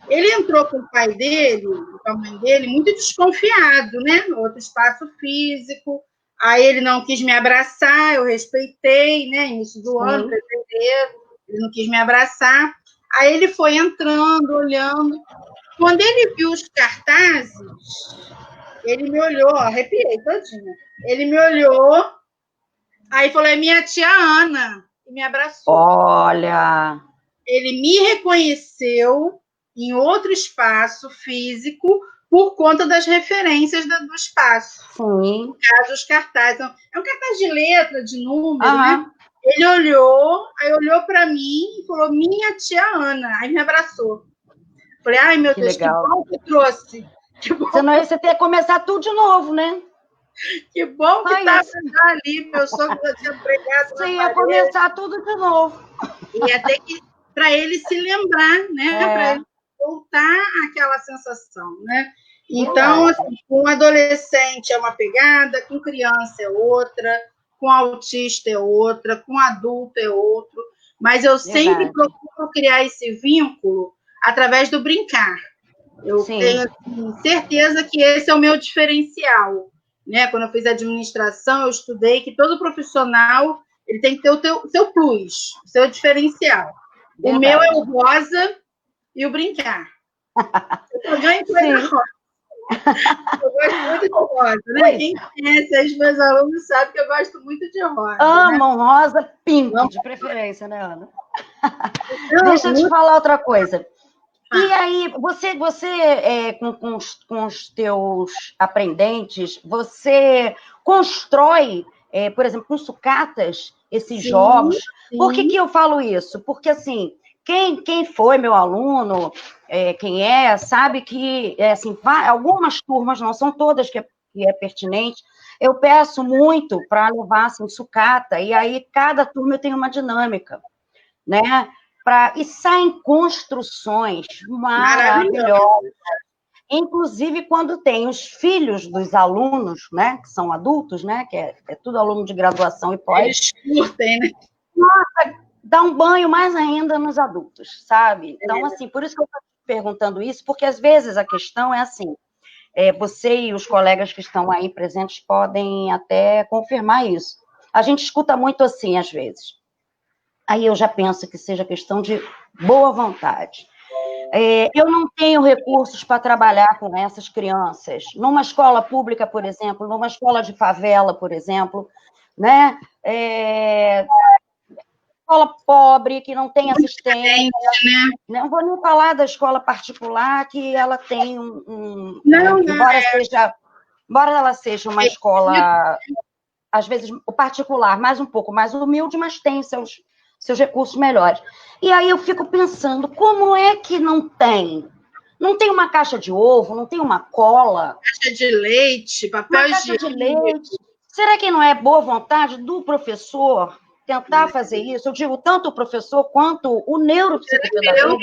Ele entrou com o pai dele, com a mãe dele, muito desconfiado, né, no outro espaço físico. Aí ele não quis me abraçar, eu respeitei, né, início do ano, fevereiro, ele não quis me abraçar. Aí ele foi entrando, olhando. Quando ele viu os cartazes, ele me olhou, arrepiei todinha. Ele me olhou, aí falou, é minha tia Ana, e me abraçou. Olha! Ele me reconheceu em outro espaço físico por conta das referências do espaço. Sim. No caso, os cartazes. É um cartaz de letra, de número, né? Ele olhou, aí olhou para mim e falou, minha tia Ana, aí me abraçou. Falei, ai, meu Deus, legal. Que bom que trouxe. Que bom. Senão você tem que começar tudo de novo, né? Que bom que estava ali, meu sonho já tinha pregado. Você ia começar tudo de novo. E até que, para ele se lembrar, né? Para ele voltar àquela sensação, né? Então, assim, com adolescente é uma pegada, com criança é outra, com autista é outra, com adulto é outro. Mas eu sempre procuro criar esse vínculo através do brincar. Eu tenho assim, certeza que esse é o meu diferencial. Né? Quando eu fiz administração, eu estudei que todo profissional ele tem que ter o seu plus, o seu diferencial. Verdade. O meu é o rosa e o brincar. Eu só ganho coisa rosa. Eu gosto muito de rosa, né? Quem conhece os meus alunos sabe que eu gosto muito de rosa. Amam, né? Rosa pink, de preferência, né, Ana? Então, deixa eu te falar outra coisa. E aí, você com os teus aprendentes, você constrói, por exemplo, com sucatas, esses jogos. Sim. Por que eu falo isso? Porque, assim, quem foi meu aluno, quem sabe que, assim, algumas turmas, não são todas que é pertinente, eu peço muito para levar, assim, sucata, e aí cada turma tem uma dinâmica, né? E saem construções maravilhosas. Inclusive, quando tem os filhos dos alunos, né, que são adultos, né, que é tudo aluno de graduação e pós. Eles curtem, né? Nossa, dá um banho mais ainda nos adultos, sabe? Então, assim, por isso que eu estou perguntando isso, porque às vezes a questão é assim, você e os colegas que estão aí presentes podem até confirmar isso. A gente escuta muito assim, às vezes. Aí eu já penso que seja questão de boa vontade. Eu não tenho recursos para trabalhar com essas crianças. Numa escola pública, por exemplo, numa escola de favela, por exemplo, né? Escola pobre, que não tem assistência. Né? Não vou nem falar da escola particular, que ela tem embora ela seja uma escola, às vezes, particular, mais um pouco mais humilde, mas tem seus recursos melhores. E aí eu fico pensando, como é que não tem? Não tem uma caixa de ovo, não tem uma cola? Caixa de leite, papel higiênico. De leite. Será que não é boa vontade do professor tentar fazer isso? Eu digo, tanto o professor quanto o neuropsicopedagogo.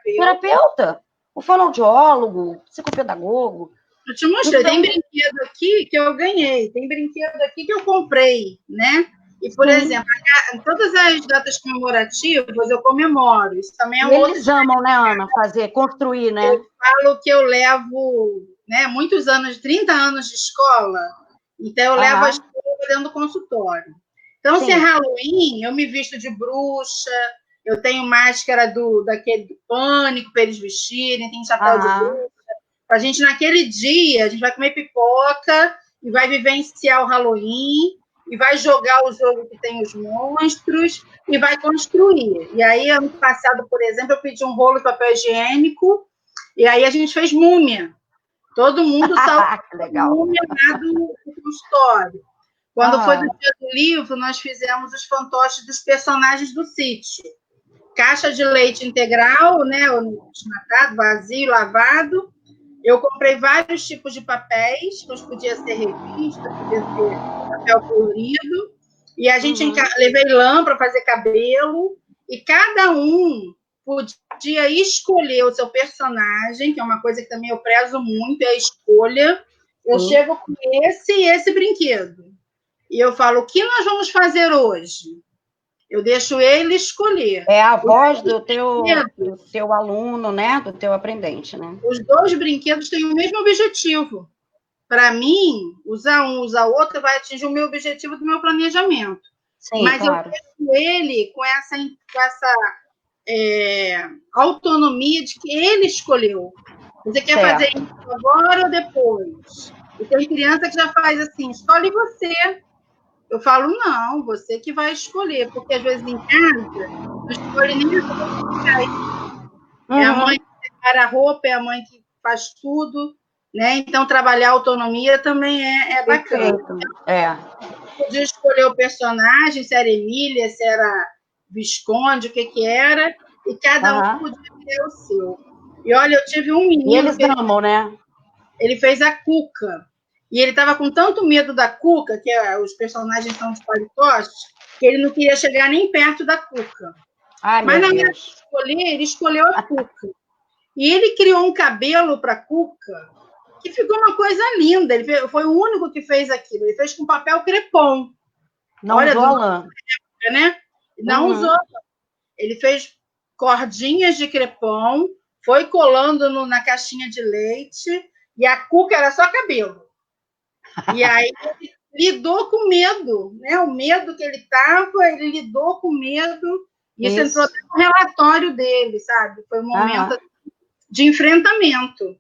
Terapeuta, o fonoaudiólogo, psicopedagogo. Eu te mostrei, então, tem brinquedo aqui que eu ganhei, tem brinquedo aqui que eu comprei, né? E, por exemplo, todas as datas comemorativas eu comemoro. Isso também é Eles amam, né, Ana, construir, né? Eu falo que eu levo, né, muitos anos, 30 anos de escola, então eu levo as coisas dentro do consultório. Então, Sim. se é Halloween, eu me visto de bruxa, eu tenho máscara daquele do Pânico para eles vestirem, tem chapéu de bruxa. A gente, naquele dia, a gente vai comer pipoca e vai vivenciar o Halloween e vai jogar o jogo que tem os monstros e vai construir. E aí, ano passado, por exemplo, eu pedi um rolo de papel higiênico e aí a gente fez múmia. Todo mundo saiu múmia lá do consultório. Quando foi do dia do livro, nós fizemos os fantoches dos personagens do sítio. Caixa de leite integral, né, desnatado, vazio, lavado. Eu comprei vários tipos de papéis, que podia ser revista, podia ser papel colorido, e a gente levei lã para fazer cabelo, e cada um podia escolher o seu personagem, que é uma coisa que também eu prezo muito, é a escolha. Eu chego com esse e esse brinquedo. E eu falo, o que nós vamos fazer hoje? Eu deixo ele escolher. É a voz do teu aluno, né? Do teu aprendente, né? Os dois brinquedos têm o mesmo objetivo. Para mim, usar um, usar o outro vai atingir o meu objetivo do meu planejamento. Sim, mas claro. Eu deixo ele com essa autonomia de que ele escolheu. Você quer fazer isso agora ou depois? E tem criança que já faz assim, escolhe você. Eu falo, não, você que vai escolher, porque às vezes em casa não escolhe nem a roupa. É a mãe que separa a roupa, é a mãe que faz tudo, né? Então, trabalhar a autonomia também é bacana. Podia escolher o personagem, se era Emília, se era Visconde, o que era, e cada um podia ter o seu. E olha, eu tive um menino. E eles amam, né? Ele fez a Cuca. E ele estava com tanto medo da Cuca, que os personagens são de palitoches, que ele não queria chegar nem perto da Cuca. Mas na hora de escolher, ele escolheu a Cuca. E ele criou um cabelo para a Cuca que ficou uma coisa linda. Ele foi o único que fez aquilo. Ele fez com papel crepom. Não usou a lã. Né? Não usou. Ele fez cordinhas de crepom, foi colando na caixinha de leite, e a Cuca era só cabelo. E aí ele lidou com medo, né? O medo que ele estava, ele lidou com medo. Isso entrou no relatório dele, sabe? Foi um momento de enfrentamento.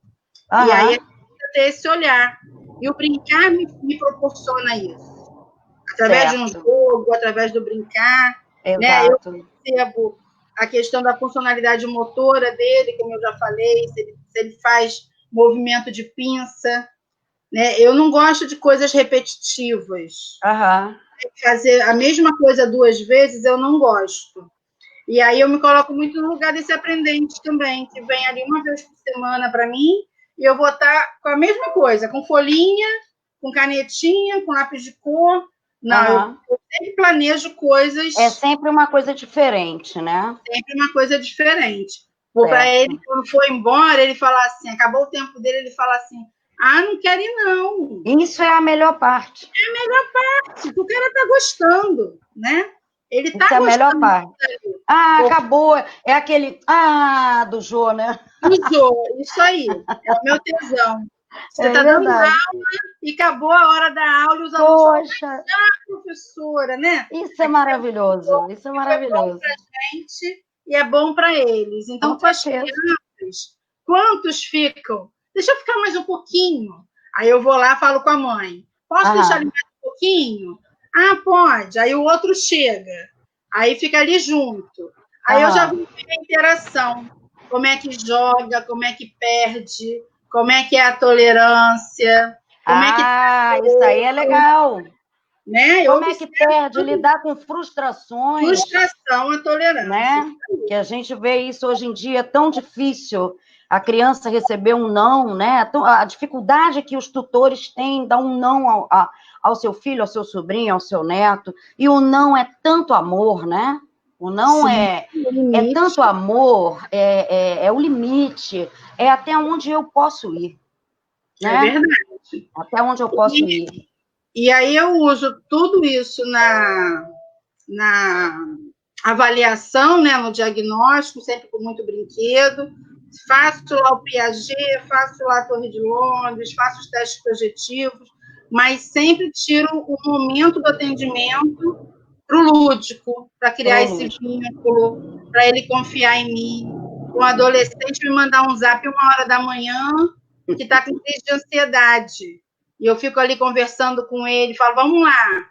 E aí a gente precisa ter esse olhar. E o brincar me proporciona isso. Através de um jogo, através do brincar. Né? Eu percebo a questão da funcionalidade motora dele, como eu já falei, se ele faz movimento de pinça. Né? Eu não gosto de coisas repetitivas. Fazer a mesma coisa 2 vezes, eu não gosto. E aí eu me coloco muito no lugar desse aprendente também, que vem ali uma vez por semana para mim, e eu vou estar com a mesma coisa, com folhinha, com canetinha, com lápis de cor. Não, eu sempre planejo coisas... É sempre uma coisa diferente, né? Sempre uma coisa diferente. Para ele, quando for embora, ele fala assim, acabou o tempo dele, ele fala assim, não quero ir, não. Isso é a melhor parte. É a melhor parte, porque o cara está gostando, né? Ele está gostando. Isso é a melhor parte. Acabou. É aquele do Jô, né? Do Jô, isso aí. É o meu tesão. Você está dando aula e acabou a hora da aula e os alunos falam, professora, né? Isso é maravilhoso. Isso é maravilhoso. É bom para a gente e é bom para eles. Então, com as crianças, quantos ficam? Deixa eu ficar mais um pouquinho. Aí eu vou lá e falo com a mãe. Posso deixar ali mais um pouquinho? Pode. Aí o outro chega. Aí fica ali junto. Aí eu já vou ver a interação. Como é que joga, como é que perde, como é que é a tolerância. Como é que isso aí é legal. Né? Como é que perde? Lidar com frustrações. Frustração, a tolerância. Né? Que a gente vê isso hoje em dia, é tão difícil a criança receber um não, né? A dificuldade que os tutores têm em dar um não ao seu filho, ao seu sobrinho, ao seu neto. E o não é tanto amor, né? O não é tanto amor, é o limite, é até onde eu posso ir. Né? É verdade. Até onde eu posso ir. E aí eu uso tudo isso na avaliação, né, no diagnóstico, sempre com muito brinquedo. Faço lá o Piaget, faço lá a Torre de Londres, faço os testes projetivos, mas sempre tiro o momento do atendimento para o lúdico, para criar esse vínculo, para ele confiar em mim. Um adolescente me mandar um zap 1h da manhã, que está com crise de ansiedade. E eu fico ali conversando com ele, falo, vamos lá,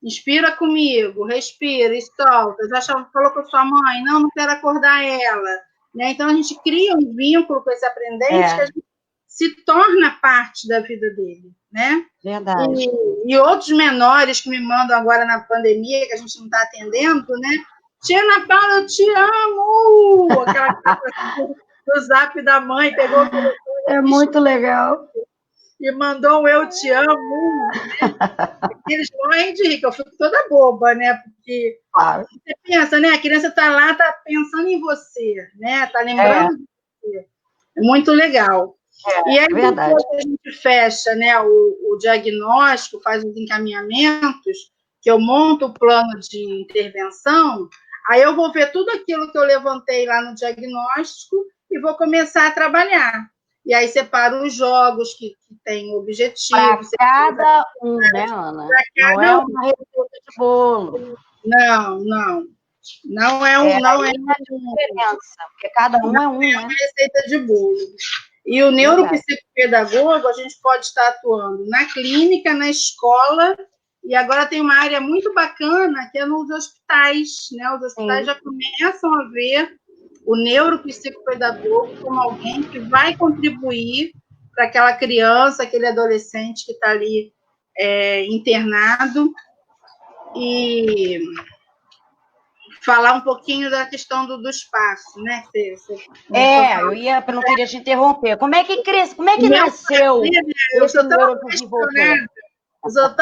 inspira comigo, respira e solta. Já falou com a sua mãe? Não, não quero acordar ela. Né? Então, a gente cria um vínculo com esse aprendente que a gente se torna parte da vida dele. Né? Verdade. E outros menores que me mandam agora na pandemia, que a gente não está atendendo, né? Tia Ana Paula, eu te amo! Aquela coisa do zap da mãe, pegou... É muito legal. E mandou um eu te amo, né? Eles morrem de rir, que eu fico toda boba, né? Porque você pensa, né? A criança está lá, está pensando em você, né? Está lembrando de você. É muito legal. E aí, depois que a gente fecha, né, o diagnóstico, faz os encaminhamentos, que eu monto o plano de intervenção, aí eu vou ver tudo aquilo que eu levantei lá no diagnóstico e vou começar a trabalhar. E aí separo os jogos que têm objetivo. Para cada um, né, Ana? Não é uma receita de bolo. Não. Não é uma diferença, porque cada um é um, né? É uma receita de bolo. E o neuropsicopedagogo, a gente pode estar atuando na clínica, na escola, e agora tem uma área muito bacana que é nos hospitais, né? Os hospitais já começam a ver o neuropsicopedagogo como alguém que vai contribuir para aquela criança, aquele adolescente que está ali internado, e falar um pouquinho da questão do espaço, né? Eu não queria te interromper. Como é que cresce? Como é que nasceu? Eu sou tão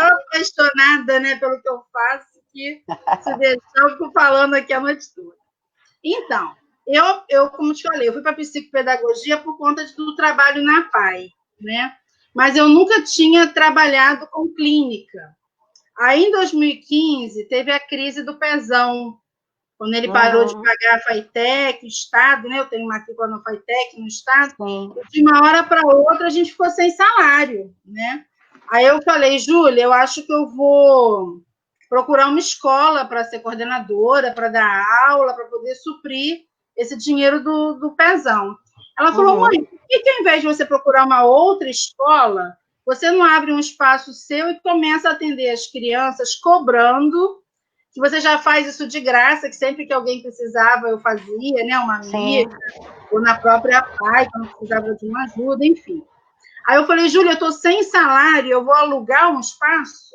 apaixonada, né, pelo que eu faço, que se deixar, eu fico falando aqui a noite toda. Então, eu como te falei, eu fui para a psicopedagogia por conta do trabalho na PAI, né? Mas eu nunca tinha trabalhado com clínica. Aí, em 2015, teve a crise do Pezão, quando ele parou de pagar a FATEC, Estado, né? Eu tenho matrícula no FATEC, no Estado. De uma hora para outra, a gente ficou sem salário, né? Aí eu falei, Júlia, eu acho que eu vou procurar uma escola para ser coordenadora, para dar aula, para poder suprir esse dinheiro do Pezão. Ela falou, mãe, por que ao invés de você procurar uma outra escola, você não abre um espaço seu e começa a atender as crianças cobrando, que você já faz isso de graça, que sempre que alguém precisava eu fazia, né, uma amiga, ou na própria PAI, quando precisava de uma ajuda, enfim. Aí eu falei, Júlia, eu estou sem salário, eu vou alugar um espaço?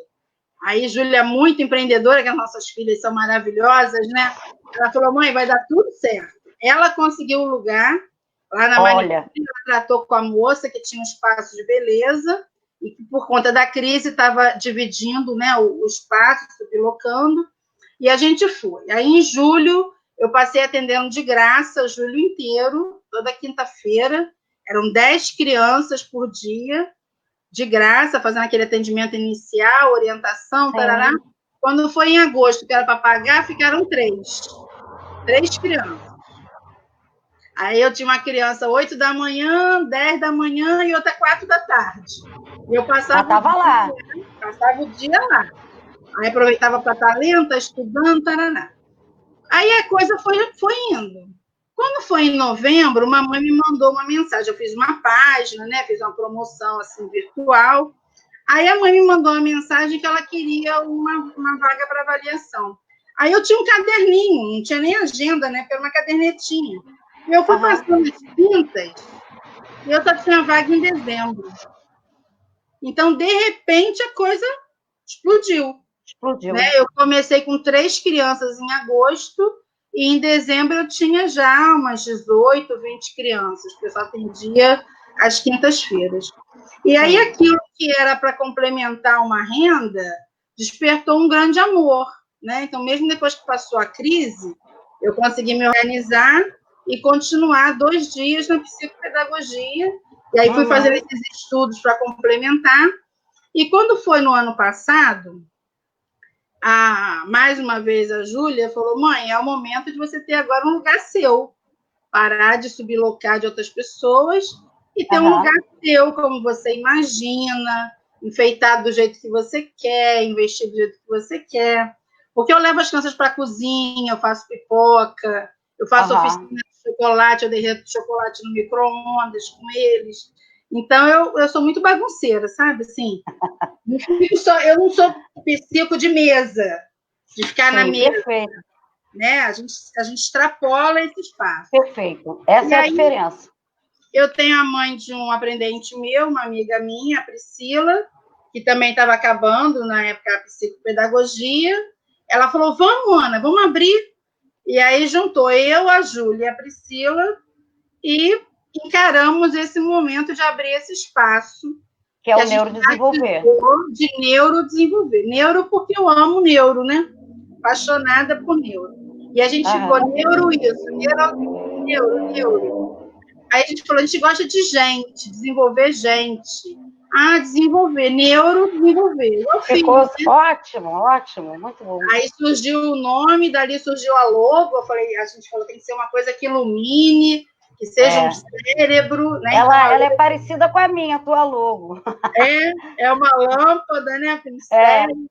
Aí, Júlia, muito empreendedora, que as nossas filhas são maravilhosas, né? Ela falou, mãe, vai dar tudo certo. Ela conseguiu um lugar lá na manicure, ela tratou com a moça que tinha um espaço de beleza, e que por conta da crise estava dividindo, né, o espaço, sublocando, e a gente foi. Aí, em julho, eu passei atendendo de graça, julho inteiro, toda quinta-feira, eram 10 crianças por dia, de graça, fazendo aquele atendimento inicial, orientação, tarará. Quando foi em agosto, que era para pagar, ficaram 3 crianças. Aí eu tinha uma criança 8 da manhã, 10 da manhã e outra 4 da tarde. E eu passava o dia lá. Aí aproveitava para estar lenta, estudando, tarará. Aí a coisa foi indo. Quando foi em novembro, uma mãe me mandou uma mensagem. Eu fiz uma página, né? Fiz uma promoção assim, virtual. Aí a mãe me mandou uma mensagem que ela queria uma vaga para avaliação. Aí eu tinha um caderninho, não tinha nem agenda, né? Porque era uma cadernetinha. E eu fui passando as tintas e eu só tinha vaga em dezembro. Então, de repente, a coisa explodiu. Né? Eu comecei com 3 crianças em agosto e em dezembro eu tinha já umas 18, 20 crianças, porque eu só atendia às quintas-feiras. E aí aquilo que era para complementar uma renda despertou um grande amor. Né? Então, mesmo depois que passou a crise, eu consegui me organizar e continuar 2 dias na psicopedagogia. E aí fui fazendo esses estudos para complementar. E quando foi no ano passado, mais uma vez a Júlia falou, mãe, é o momento de você ter agora um lugar seu, parar de sublocar de outras pessoas e ter um lugar seu, como você imagina, enfeitado do jeito que você quer, investir do jeito que você quer. Porque eu levo as crianças para a cozinha, eu faço pipoca, eu faço oficina de chocolate, eu derreto chocolate no micro-ondas com eles. Então, eu sou muito bagunceira, sabe? Assim, eu não sou psico de mesa, de ficar na mesa. Perfeito. Né? A gente extrapola esse espaço. Perfeito. Essa é a diferença. Eu tenho a mãe de um aprendente meu, uma amiga minha, a Priscila, que também estava acabando, na época, a psicopedagogia. Ela falou, vamos, Ana, vamos abrir. E aí juntou eu, a Júlia e a Priscila e encaramos esse momento de abrir esse espaço. Que é o neurodesenvolver. De neurodesenvolver. Neuro porque eu amo neuro, né? Apaixonada por neuro. E a gente ficou neuro isso, neuro. Aí a gente falou, a gente gosta de gente, desenvolver gente. Desenvolver, neurodesenvolver. Ficou ótimo, muito bom. Aí surgiu o nome, dali surgiu a logo, a gente falou, tem que ser uma coisa que ilumine, que seja um cérebro, né? Ela é parecida com a minha, a tua logo. É uma lâmpada, né? Com cérebro.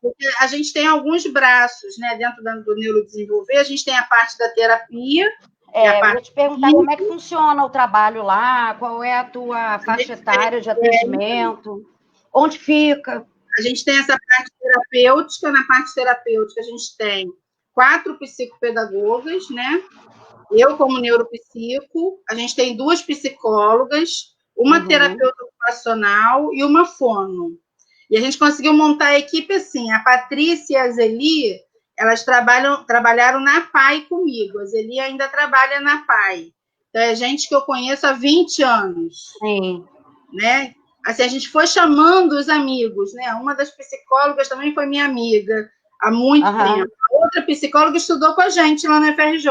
Porque a gente tem alguns braços, né? Dentro do neurodesenvolver, a gente tem a parte da terapia. Eu vou te perguntar como é que funciona o trabalho lá, qual é a tua faixa etária de atendimento, onde fica? A gente tem essa parte terapêutica, na parte terapêutica a gente tem 4 psicopedagogas, né? Eu como neuropsico, a gente tem 2 psicólogas, uma terapeuta ocupacional e uma fono. E a gente conseguiu montar a equipe assim, a Patrícia e a Zeli, elas trabalharam na PAI comigo. A Zeli ainda trabalha na PAI. Então, é gente que eu conheço há 20 anos. Sim. Né? Assim, a gente foi chamando os amigos, né? Uma das psicólogas também foi minha amiga há muito tempo. A outra psicóloga estudou com a gente lá na FRJ,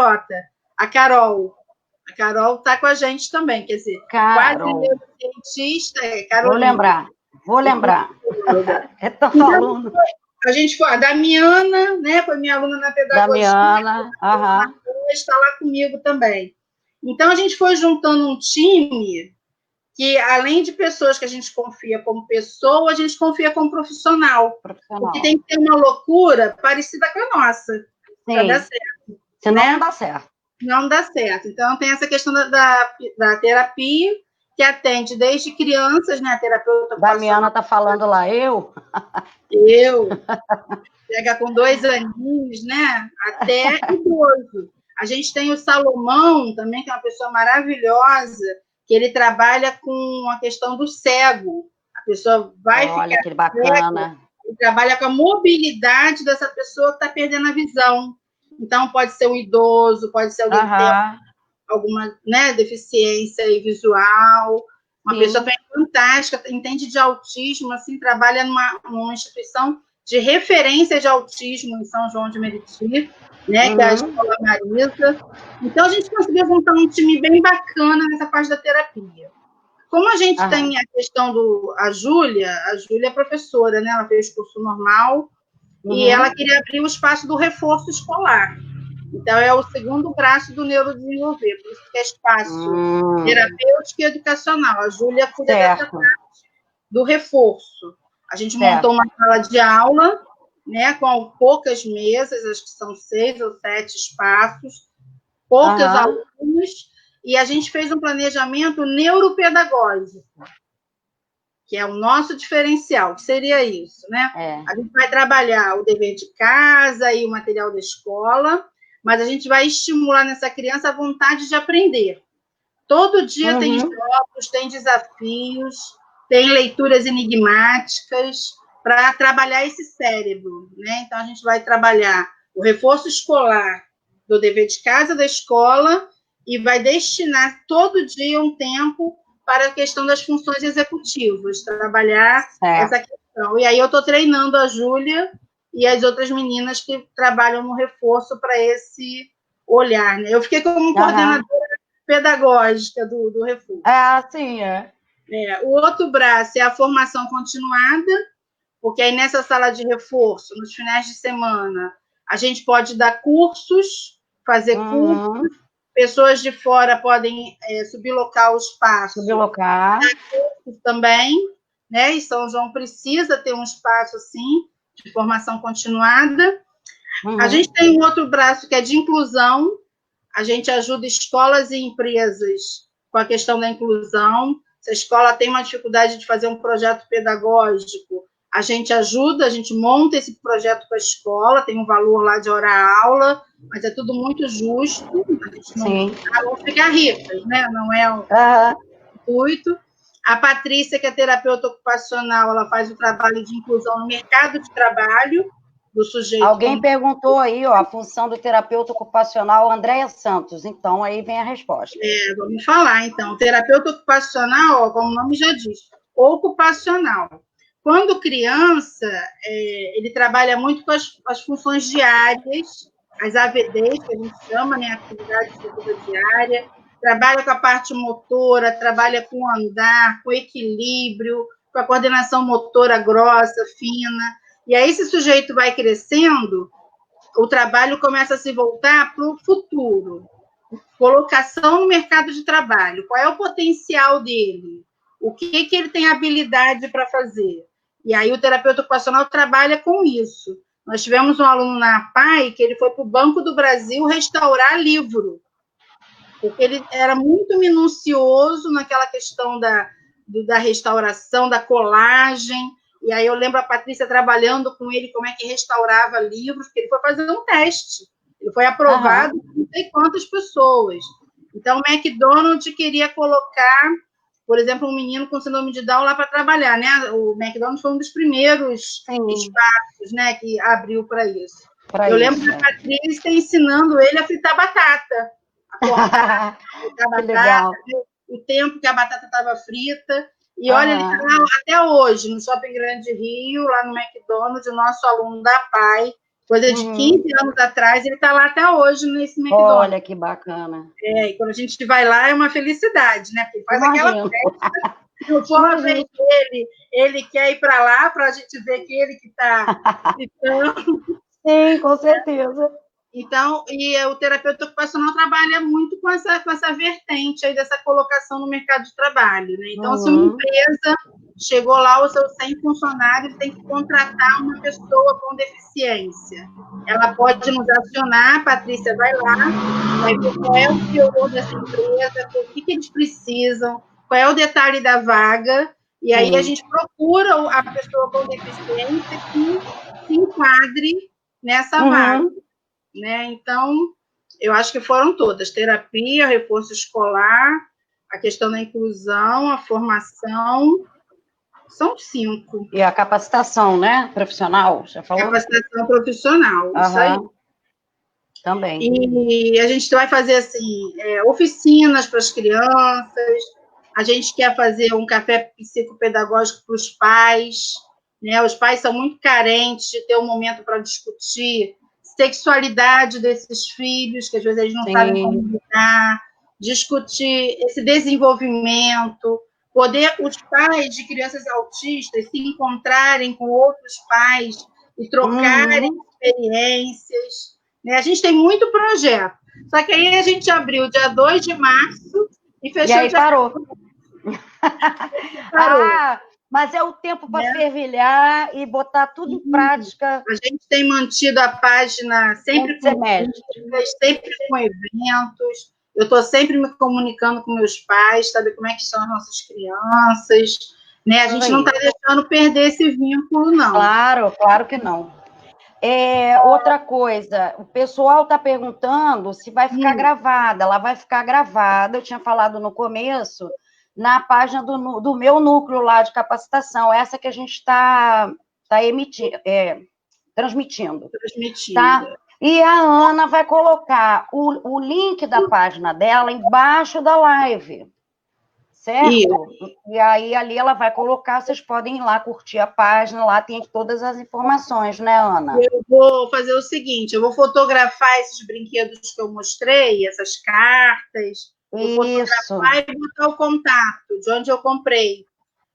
a Carol. A Carol está com a gente também, quer dizer, quase neurocientista. Vou lembrar. É tanto aluno. A gente foi, a Damiana, né? Foi minha aluna na pedagogia. Damiana, está lá comigo também. Então, a gente foi juntando um time que, além de pessoas que a gente confia como pessoa, a gente confia como profissional. Porque tem que ter uma loucura parecida com a nossa, para dar certo. Senão não dá certo. Não dá certo. Então, tem essa questão da terapia, que atende desde crianças, né? A terapeuta. Damiana está falando lá, eu? Pega com 2 aninhos, né? Até idoso. A gente tem o Salomão, também, que é uma pessoa maravilhosa, que ele trabalha com a questão do cego. A pessoa vai ficar que bacana. cega, ele trabalha com a mobilidade dessa pessoa que está perdendo a visão. Então, pode ser um idoso, pode ser alguém que tem alguma, né, deficiência visual, uma pessoa bem fantástica, entende de autismo, assim, trabalha numa instituição de referência de autismo em São João de Meriti, né, que é a Escola Marisa. Então, a gente conseguiu montar um time bem bacana nessa parte da terapia. Como a gente tem a questão a Júlia é professora, né, ela fez curso normal, e ela queria abrir o espaço do reforço escolar. Então, é o segundo braço do neurodesenvolver, por isso que é espaço terapêutico e educacional. A Júlia cuida dessa parte do reforço. A gente montou uma sala de aula, né, com poucas mesas, acho que são 6 ou 7 espaços, poucos alunos, e a gente fez um planejamento neuropedagógico, que é o nosso diferencial, que seria isso, né? A gente vai trabalhar o dever de casa e o material da escola, mas a gente vai estimular nessa criança a vontade de aprender. Todo dia tem jogos, tem desafios, tem leituras enigmáticas para trabalhar esse cérebro, né? Então, a gente vai trabalhar o reforço escolar do dever de casa da escola e vai destinar todo dia um tempo para a questão das funções executivas, trabalhar essa questão. E aí eu estou treinando a Júlia e as outras meninas que trabalham no reforço para esse olhar, né? Eu fiquei como coordenadora pedagógica do reforço. Sim, O outro braço é a formação continuada, porque aí nessa sala de reforço, nos finais de semana, a gente pode dar cursos, fazer cursos, pessoas de fora podem sublocar o espaço. Sublocar. Dar cursos também, né? E São João precisa ter um espaço, assim, de formação continuada. Uhum. A gente tem um outro braço que é de inclusão. A gente ajuda escolas e empresas com a questão da inclusão. Se a escola tem uma dificuldade de fazer um projeto pedagógico, a gente ajuda, a gente monta esse projeto com a escola, tem um valor lá de hora-aula, mas é tudo muito justo, a gente não fica ricas, né? Não é o intuito. A Patrícia, que é terapeuta ocupacional, ela faz o trabalho de inclusão no mercado de trabalho do sujeito. Alguém perguntou aí, ó, a função do terapeuta ocupacional, Andréia Santos. Então, aí vem a resposta. Vamos falar, então. O terapeuta ocupacional, ó, como o nome já diz, ocupacional. Quando criança, ele trabalha muito com as funções diárias, as AVDs, que a gente chama, né, atividade física diária, trabalha com a parte motora, trabalha com o andar, com o equilíbrio, com a coordenação motora grossa, fina. E aí, esse sujeito vai crescendo, o trabalho começa a se voltar para o futuro. Colocação no mercado de trabalho. Qual é o potencial dele? O que ele tem habilidade para fazer? E aí o terapeuta ocupacional trabalha com isso. Nós tivemos um aluno na APAE que ele foi para o Banco do Brasil restaurar livro, porque ele era muito minucioso naquela questão da restauração, da colagem. E aí eu lembro a Patrícia trabalhando com ele como é que restaurava livros, porque ele foi fazer um teste. Ele foi aprovado por não sei quantas pessoas. Então, o McDonald's queria colocar, por exemplo, um menino com síndrome de Down lá para trabalhar, né? O McDonald's foi um dos primeiros espaços, né, que abriu para isso. Eu lembro da Patrícia ensinando ele a fritar batata. A cortar, fritar batata, o tempo que a batata estava frita. E olha, ele está lá até hoje, no Shopping Grande Rio, lá no McDonald's, o nosso aluno da PAI, coisa de 15 anos atrás, ele está lá até hoje nesse McDonald's. Olha que bacana. E quando a gente vai lá é uma felicidade, né? Porque faz aquela festa. Se não for a vez dele, ele quer ir para lá para a gente ver que ele que está gritando. Sim, com certeza. Então, e o terapeuta ocupacional trabalha muito com essa vertente aí dessa colocação no mercado de trabalho, né? Então, se uma empresa chegou lá, os seus 100 funcionários tem que contratar uma pessoa com deficiência. Ela pode nos acionar, a Patrícia vai lá, vai ver qual é o teor dessa empresa, o que eles precisam, qual é o detalhe da vaga, e aí a gente procura a pessoa com deficiência que se enquadre nessa vaga. Né? Então, eu acho que foram todas: terapia, reforço escolar, a questão da inclusão, a formação, são 5. E a capacitação, né? Profissional, já falou? Capacitação profissional, isso aí. Também. E a gente vai fazer, assim, oficinas para as crianças, a gente quer fazer um café psicopedagógico para os pais, né? Os pais são muito carentes de ter um momento para discutir sexualidade desses filhos, que às vezes eles não sabem como lidar, discutir esse desenvolvimento, poder os pais de crianças autistas se encontrarem com outros pais e trocarem experiências. Né? A gente tem muito projeto, só que aí a gente abriu dia 2 de março e fechou. E aí parou. Mas é o tempo para fervilhar e botar tudo em prática. A gente tem mantido a página sempre com políticas, sempre com eventos. Eu estou sempre me comunicando com meus pais, saber como é que estão as nossas crianças. Né? A gente não está deixando perder esse vínculo, não. Claro que não. Outra coisa, o pessoal está perguntando se vai ficar gravada. Ela vai ficar gravada, eu tinha falado no começo, na página do meu núcleo lá de capacitação, essa que a gente está transmitindo. Tá? E a Ana vai colocar o link da página dela embaixo da live, certo? E aí ali ela vai colocar, vocês podem ir lá curtir a página, lá tem todas as informações, né, Ana? Eu vou fazer o seguinte, eu vou fotografar esses brinquedos que eu mostrei, essas cartas, vou fotografar e botar o contato de onde eu comprei.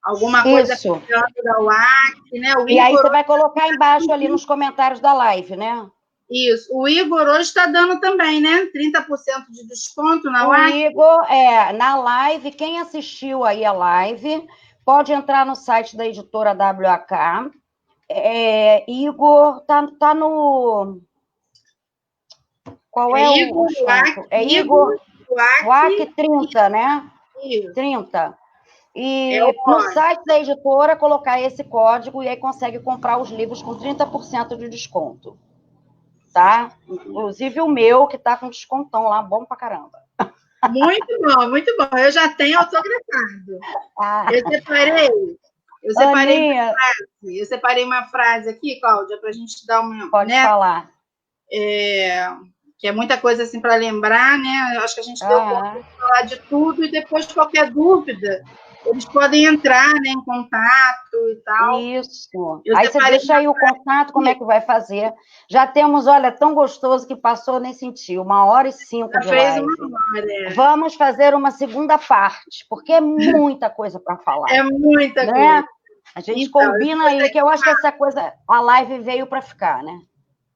Alguma coisa da UAC, né? E aí você vai colocar embaixo ali nos comentários da live, né? Isso. O Igor hoje está dando também, né? 30% de desconto na UAC. O Igor, na live, quem assistiu aí a live, pode entrar no site da editora WAK. Igor, tá no... Qual é Igor o desconto? É Igor WAC 30, né? Isso. 30. E É o no código. site da editora, colocar esse código e aí consegue comprar os livros com 30% de desconto. Tá? Inclusive o meu, que tá com descontão lá, bom pra caramba. Muito bom, muito bom. Eu já tenho autografado. Eu separei uma frase aqui, Cláudia, para a gente dar uma... Pode falar. Que é muita coisa assim para lembrar, né? Eu acho que a gente deu conta de falar de tudo e depois qualquer dúvida, eles podem entrar, né, em contato e tal. Isso. Aí você deixa aí o contato, como é que vai fazer. Já temos, olha, tão gostoso que passou, nem senti, 1h05 de live. Uma hora. Vamos fazer uma segunda parte, porque é muita coisa para falar. É muita né? coisa. A gente combina aí, que eu acho que essa coisa, a live veio para ficar, né?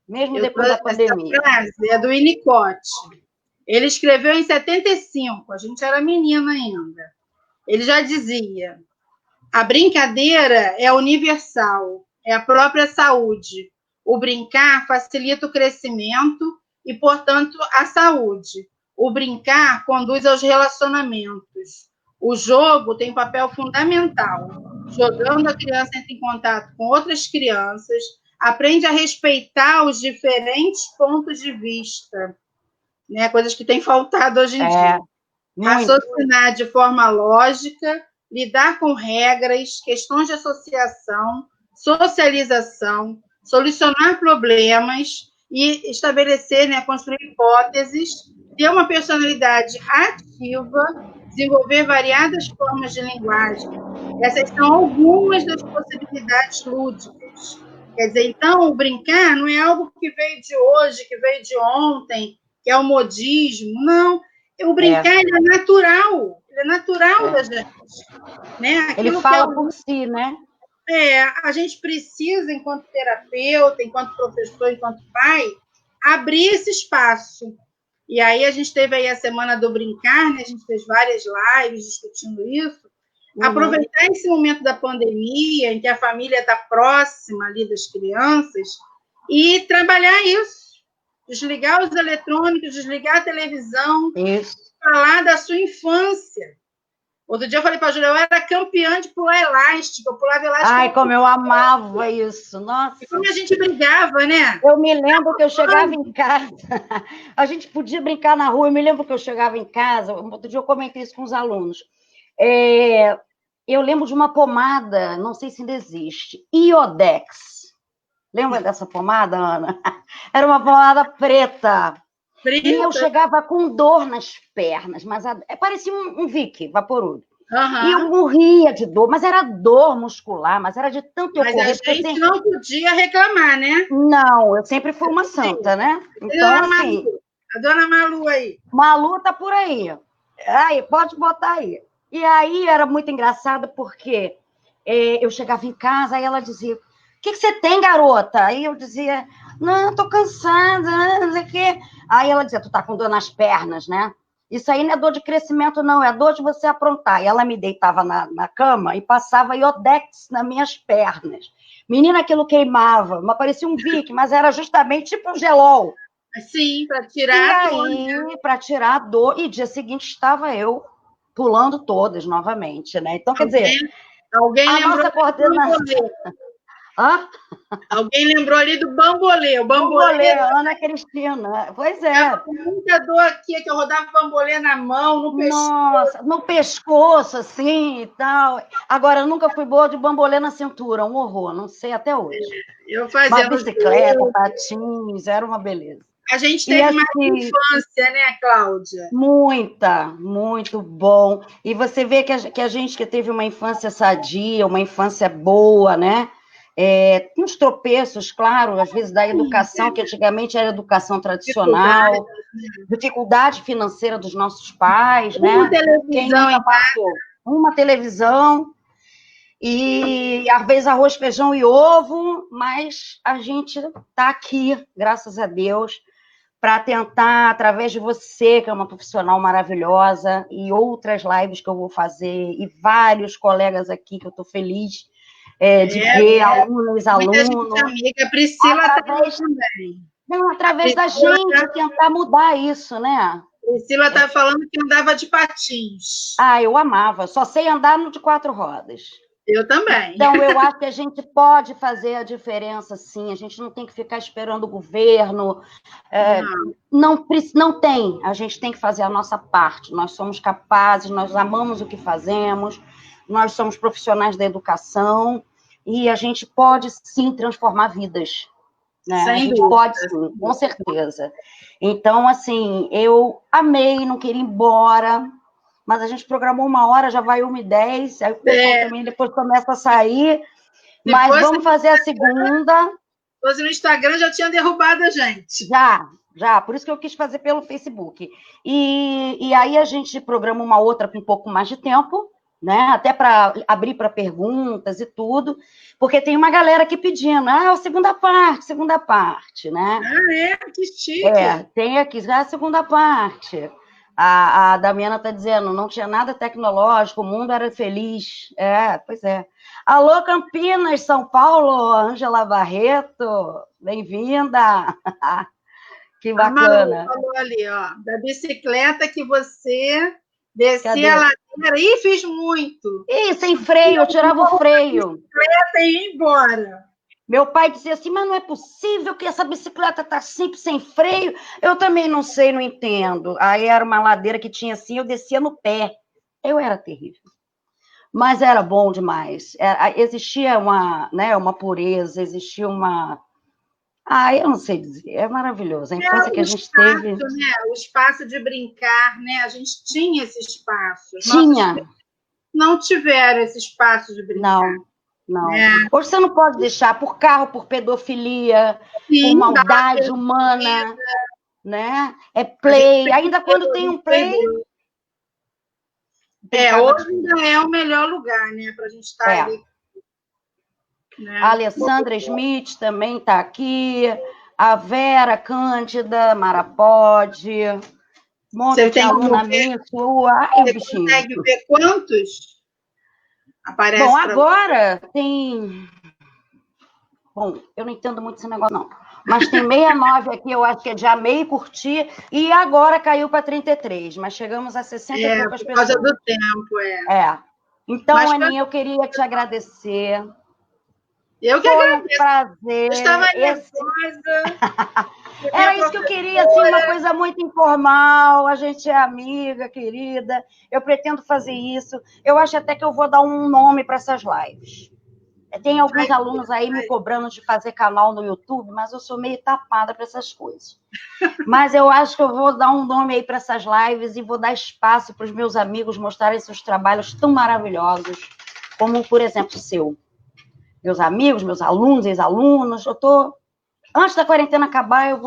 Mesmo depois da pandemia. Essa frase é do Winnicott. Ele escreveu em 75, a gente era menina ainda. Ele já dizia: a brincadeira é universal, é a própria saúde. O brincar facilita o crescimento e, portanto, a saúde. O brincar conduz aos relacionamentos. O jogo tem papel fundamental. Jogando, a criança entra em contato com outras crianças, aprende a respeitar os diferentes pontos de vista, né? Coisas que têm faltado hoje em dia. Raciocinar de forma lógica, lidar com regras, questões de associação, socialização, solucionar problemas e estabelecer, né, construir hipóteses, ter uma personalidade ativa, desenvolver variadas formas de linguagem. Essas são algumas das possibilidades lúdicas. Quer dizer, então, o brincar não é algo que veio de hoje, que veio de ontem, que é o modismo, não. O brincar ele é natural da gente. Né? Ele fala por si, né? A gente precisa, enquanto terapeuta, enquanto professor, enquanto pai, abrir esse espaço. E aí a gente teve aí a Semana do Brincar, né? A gente fez várias lives discutindo isso. Aproveitar esse momento da pandemia, em que a família está próxima ali das crianças, e trabalhar isso. Desligar os eletrônicos, desligar a televisão, falar da sua infância. Outro dia eu falei para a Júlia, eu era campeã de pular elástico, eu pulava elástico. Ai, como eu amava isso, nossa. E como a gente brigava, né? Eu me lembro que eu chegava em casa, a gente podia brincar na rua, eu me lembro que eu chegava em casa, outro dia eu comentei isso com os alunos, eu lembro de uma pomada, não sei se ainda existe, Iodex. Lembra dessa pomada, Ana? Era uma pomada preta. E eu chegava com dor nas pernas, mas parecia um Vick, Vaporub. E eu morria de dor, mas era dor muscular, mas era de tanto eu correr. Mas a gente não podia reclamar, né? Não, eu sempre fui uma santa, né? Então, assim... A dona Malu aí. Malu tá por aí. Aí, pode botar aí. E aí era muito engraçado, porque eu chegava em casa, aí ela dizia, o que você tem, garota? Aí eu dizia, não, tô cansada, não sei o quê. Aí ela dizia, tu tá com dor nas pernas, né? Isso aí não é dor de crescimento, não, é dor de você aprontar. E ela me deitava na cama e passava iodex nas minhas pernas. Menina, aquilo queimava, mas parecia um Vick, mas era justamente tipo um gelol. Sim, para tirar a dor. E aí, para tirar a dor, e dia seguinte estava eu pulando todas novamente, né? Então, quer dizer, alguém a nossa coordenação... Hã? Alguém lembrou ali do bambolê. O bambolê, Ana Cristina. Pois é. Com muita dor aqui, que eu rodava bambolê na mão, no pescoço. Nossa, no pescoço, assim, e tal. Agora, eu nunca fui boa de bambolê na cintura, um horror, não sei até hoje. Eu fazia... Uma bicicleta, patins, era uma beleza. A gente teve uma infância, né, Cláudia? Muita, muito bom. E você vê que a gente que teve uma infância sadia, uma infância boa, né? Uns tropeços, claro, às vezes da educação, que antigamente era educação tradicional, dificuldade financeira dos nossos pais, né? Uma televisão, quem nunca passou? Uma televisão, e às vezes arroz, feijão e ovo, mas a gente está aqui, graças a Deus, para tentar, através de você, que é uma profissional maravilhosa, e outras lives que eu vou fazer, e vários colegas aqui que eu estou feliz de ver, alunos. Muita gente amiga. A Priscila através, também. Não, através da gente tentar mudar isso, né? Priscila está falando que andava de patins. Eu amava, só sei andar no de 4 rodas. Eu também. Então, eu acho que a gente pode fazer a diferença, sim. A gente não tem que ficar esperando o governo. Não tem. A gente tem que fazer a nossa parte. Nós somos capazes, nós amamos o que fazemos, nós somos profissionais da educação e a gente pode, sim, transformar vidas. Né? A gente pode, sim, com certeza. Então, assim, eu amei, não queria ir embora, mas a gente programou 1 hora, já vai 1h10, aí o pessoal também depois começa a sair, mas vamos fazer a segunda. Você no Instagram já tinha derrubado a gente. Já, por isso que eu quis fazer pelo Facebook. E aí a gente programa uma outra com um pouco mais de tempo, né? Até para abrir para perguntas e tudo, porque tem uma galera aqui pedindo, segunda parte, né? Que chique. Tem aqui, a segunda parte. A Damiana está dizendo, não tinha nada tecnológico, o mundo era feliz. Pois é. Alô, Campinas, São Paulo, Ângela Barreto, bem-vinda. Que bacana. Falou ali, ó, da bicicleta que você descia a ladeira. Ih, fiz muito. Sem freio, eu tirava o freio. Bicicleta e ia embora. Meu pai dizia assim, mas não é possível que essa bicicleta está sempre sem freio. Eu também não sei, não entendo. Aí era uma ladeira que tinha assim, eu descia no pé. Eu era terrível. Mas era bom demais. Existia uma pureza, existia uma... eu não sei dizer, é maravilhoso. A infância que a gente teve... Né? O espaço de brincar, né? A gente tinha esse espaço. Tinha. Não tiveram esse espaço de brincar. Não. Hoje você não pode deixar por carro, por pedofilia, por maldade humana, né? É play. Ainda quando tem um play... hoje ainda é o melhor lugar, né? Para a gente estar ali. Né? A Alessandra Smith também está aqui. A Vera Cândida, Marapode. Você tem aluna minha, sua. Você consegue ver quantos? Aparece. Bom, agora tem... Bom, eu não entendo muito esse negócio, não. Mas tem 69 aqui, eu acho que é de amei e curti, e agora caiu para 33, mas chegamos a 60 e poucas pessoas. Por causa do tempo, Então, mas, Aninha, eu queria te agradecer. Eu que Foi agradeço. Um prazer. Eu estava nervosa. Era isso que eu queria, assim, uma coisa muito informal, a gente é amiga, querida, eu pretendo fazer isso. Eu acho até que eu vou dar um nome para essas lives. Tem alguns alunos aí me cobrando de fazer canal no YouTube, mas eu sou meio tapada para essas coisas. Mas eu acho que eu vou dar um nome aí para essas lives e vou dar espaço para os meus amigos mostrarem seus trabalhos tão maravilhosos, como, por exemplo, o seu. Meus amigos, meus alunos, ex-alunos, antes da quarentena acabar, eu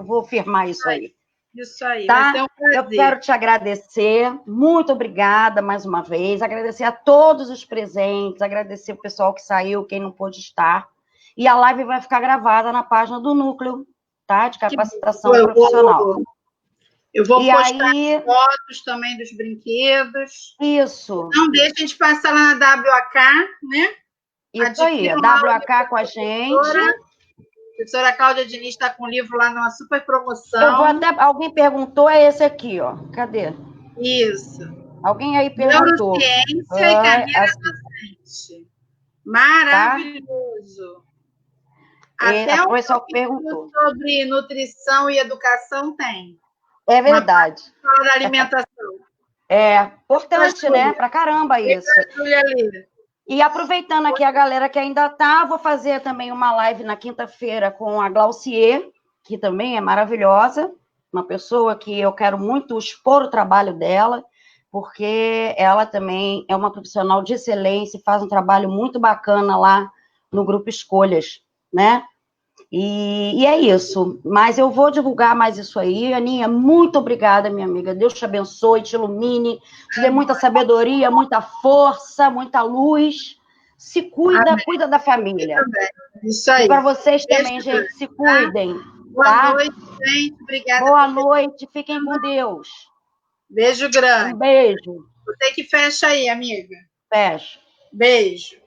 vou firmar isso aí. Isso aí, tá? Vai ser um prazer. Eu quero te agradecer, muito obrigada mais uma vez, agradecer a todos os presentes, agradecer o pessoal que saiu, quem não pôde estar, e a live vai ficar gravada na página do Núcleo, tá? De Capacitação Profissional. Eu vou postar fotos também dos brinquedos. Isso. Não deixe a gente passar lá na WAK, né? Isso aí, a WAK com a gente. A professora Cláudia Diniz está com o livro lá numa super promoção. Eu vou até... Alguém perguntou, é esse aqui, ó. Cadê? Isso. Alguém aí perguntou. Neurociência e carreira docente. Maravilhoso. Tá? Até o pessoal perguntou. Sobre nutrição e educação tem. É verdade. Uma da alimentação. Importante, né? Pra caramba isso. E aproveitando aqui a galera que ainda tá, vou fazer também uma live na quinta-feira com a Glaucier, que também é maravilhosa, uma pessoa que eu quero muito expor o trabalho dela, porque ela também é uma profissional de excelência e faz um trabalho muito bacana lá no Grupo Escolhas, né? E é isso, mas eu vou divulgar mais isso aí. Aninha, muito obrigada, minha amiga. Deus te abençoe, te ilumine, te dê muita sabedoria, muita força, muita luz. Se cuida, cuida da família. Isso aí. E para vocês também, gente, se cuidem. Boa noite, gente. Obrigada. Boa noite. Fiquem com Deus. Beijo grande. Um beijo. Você que fecha aí, amiga. Fecha. Beijo.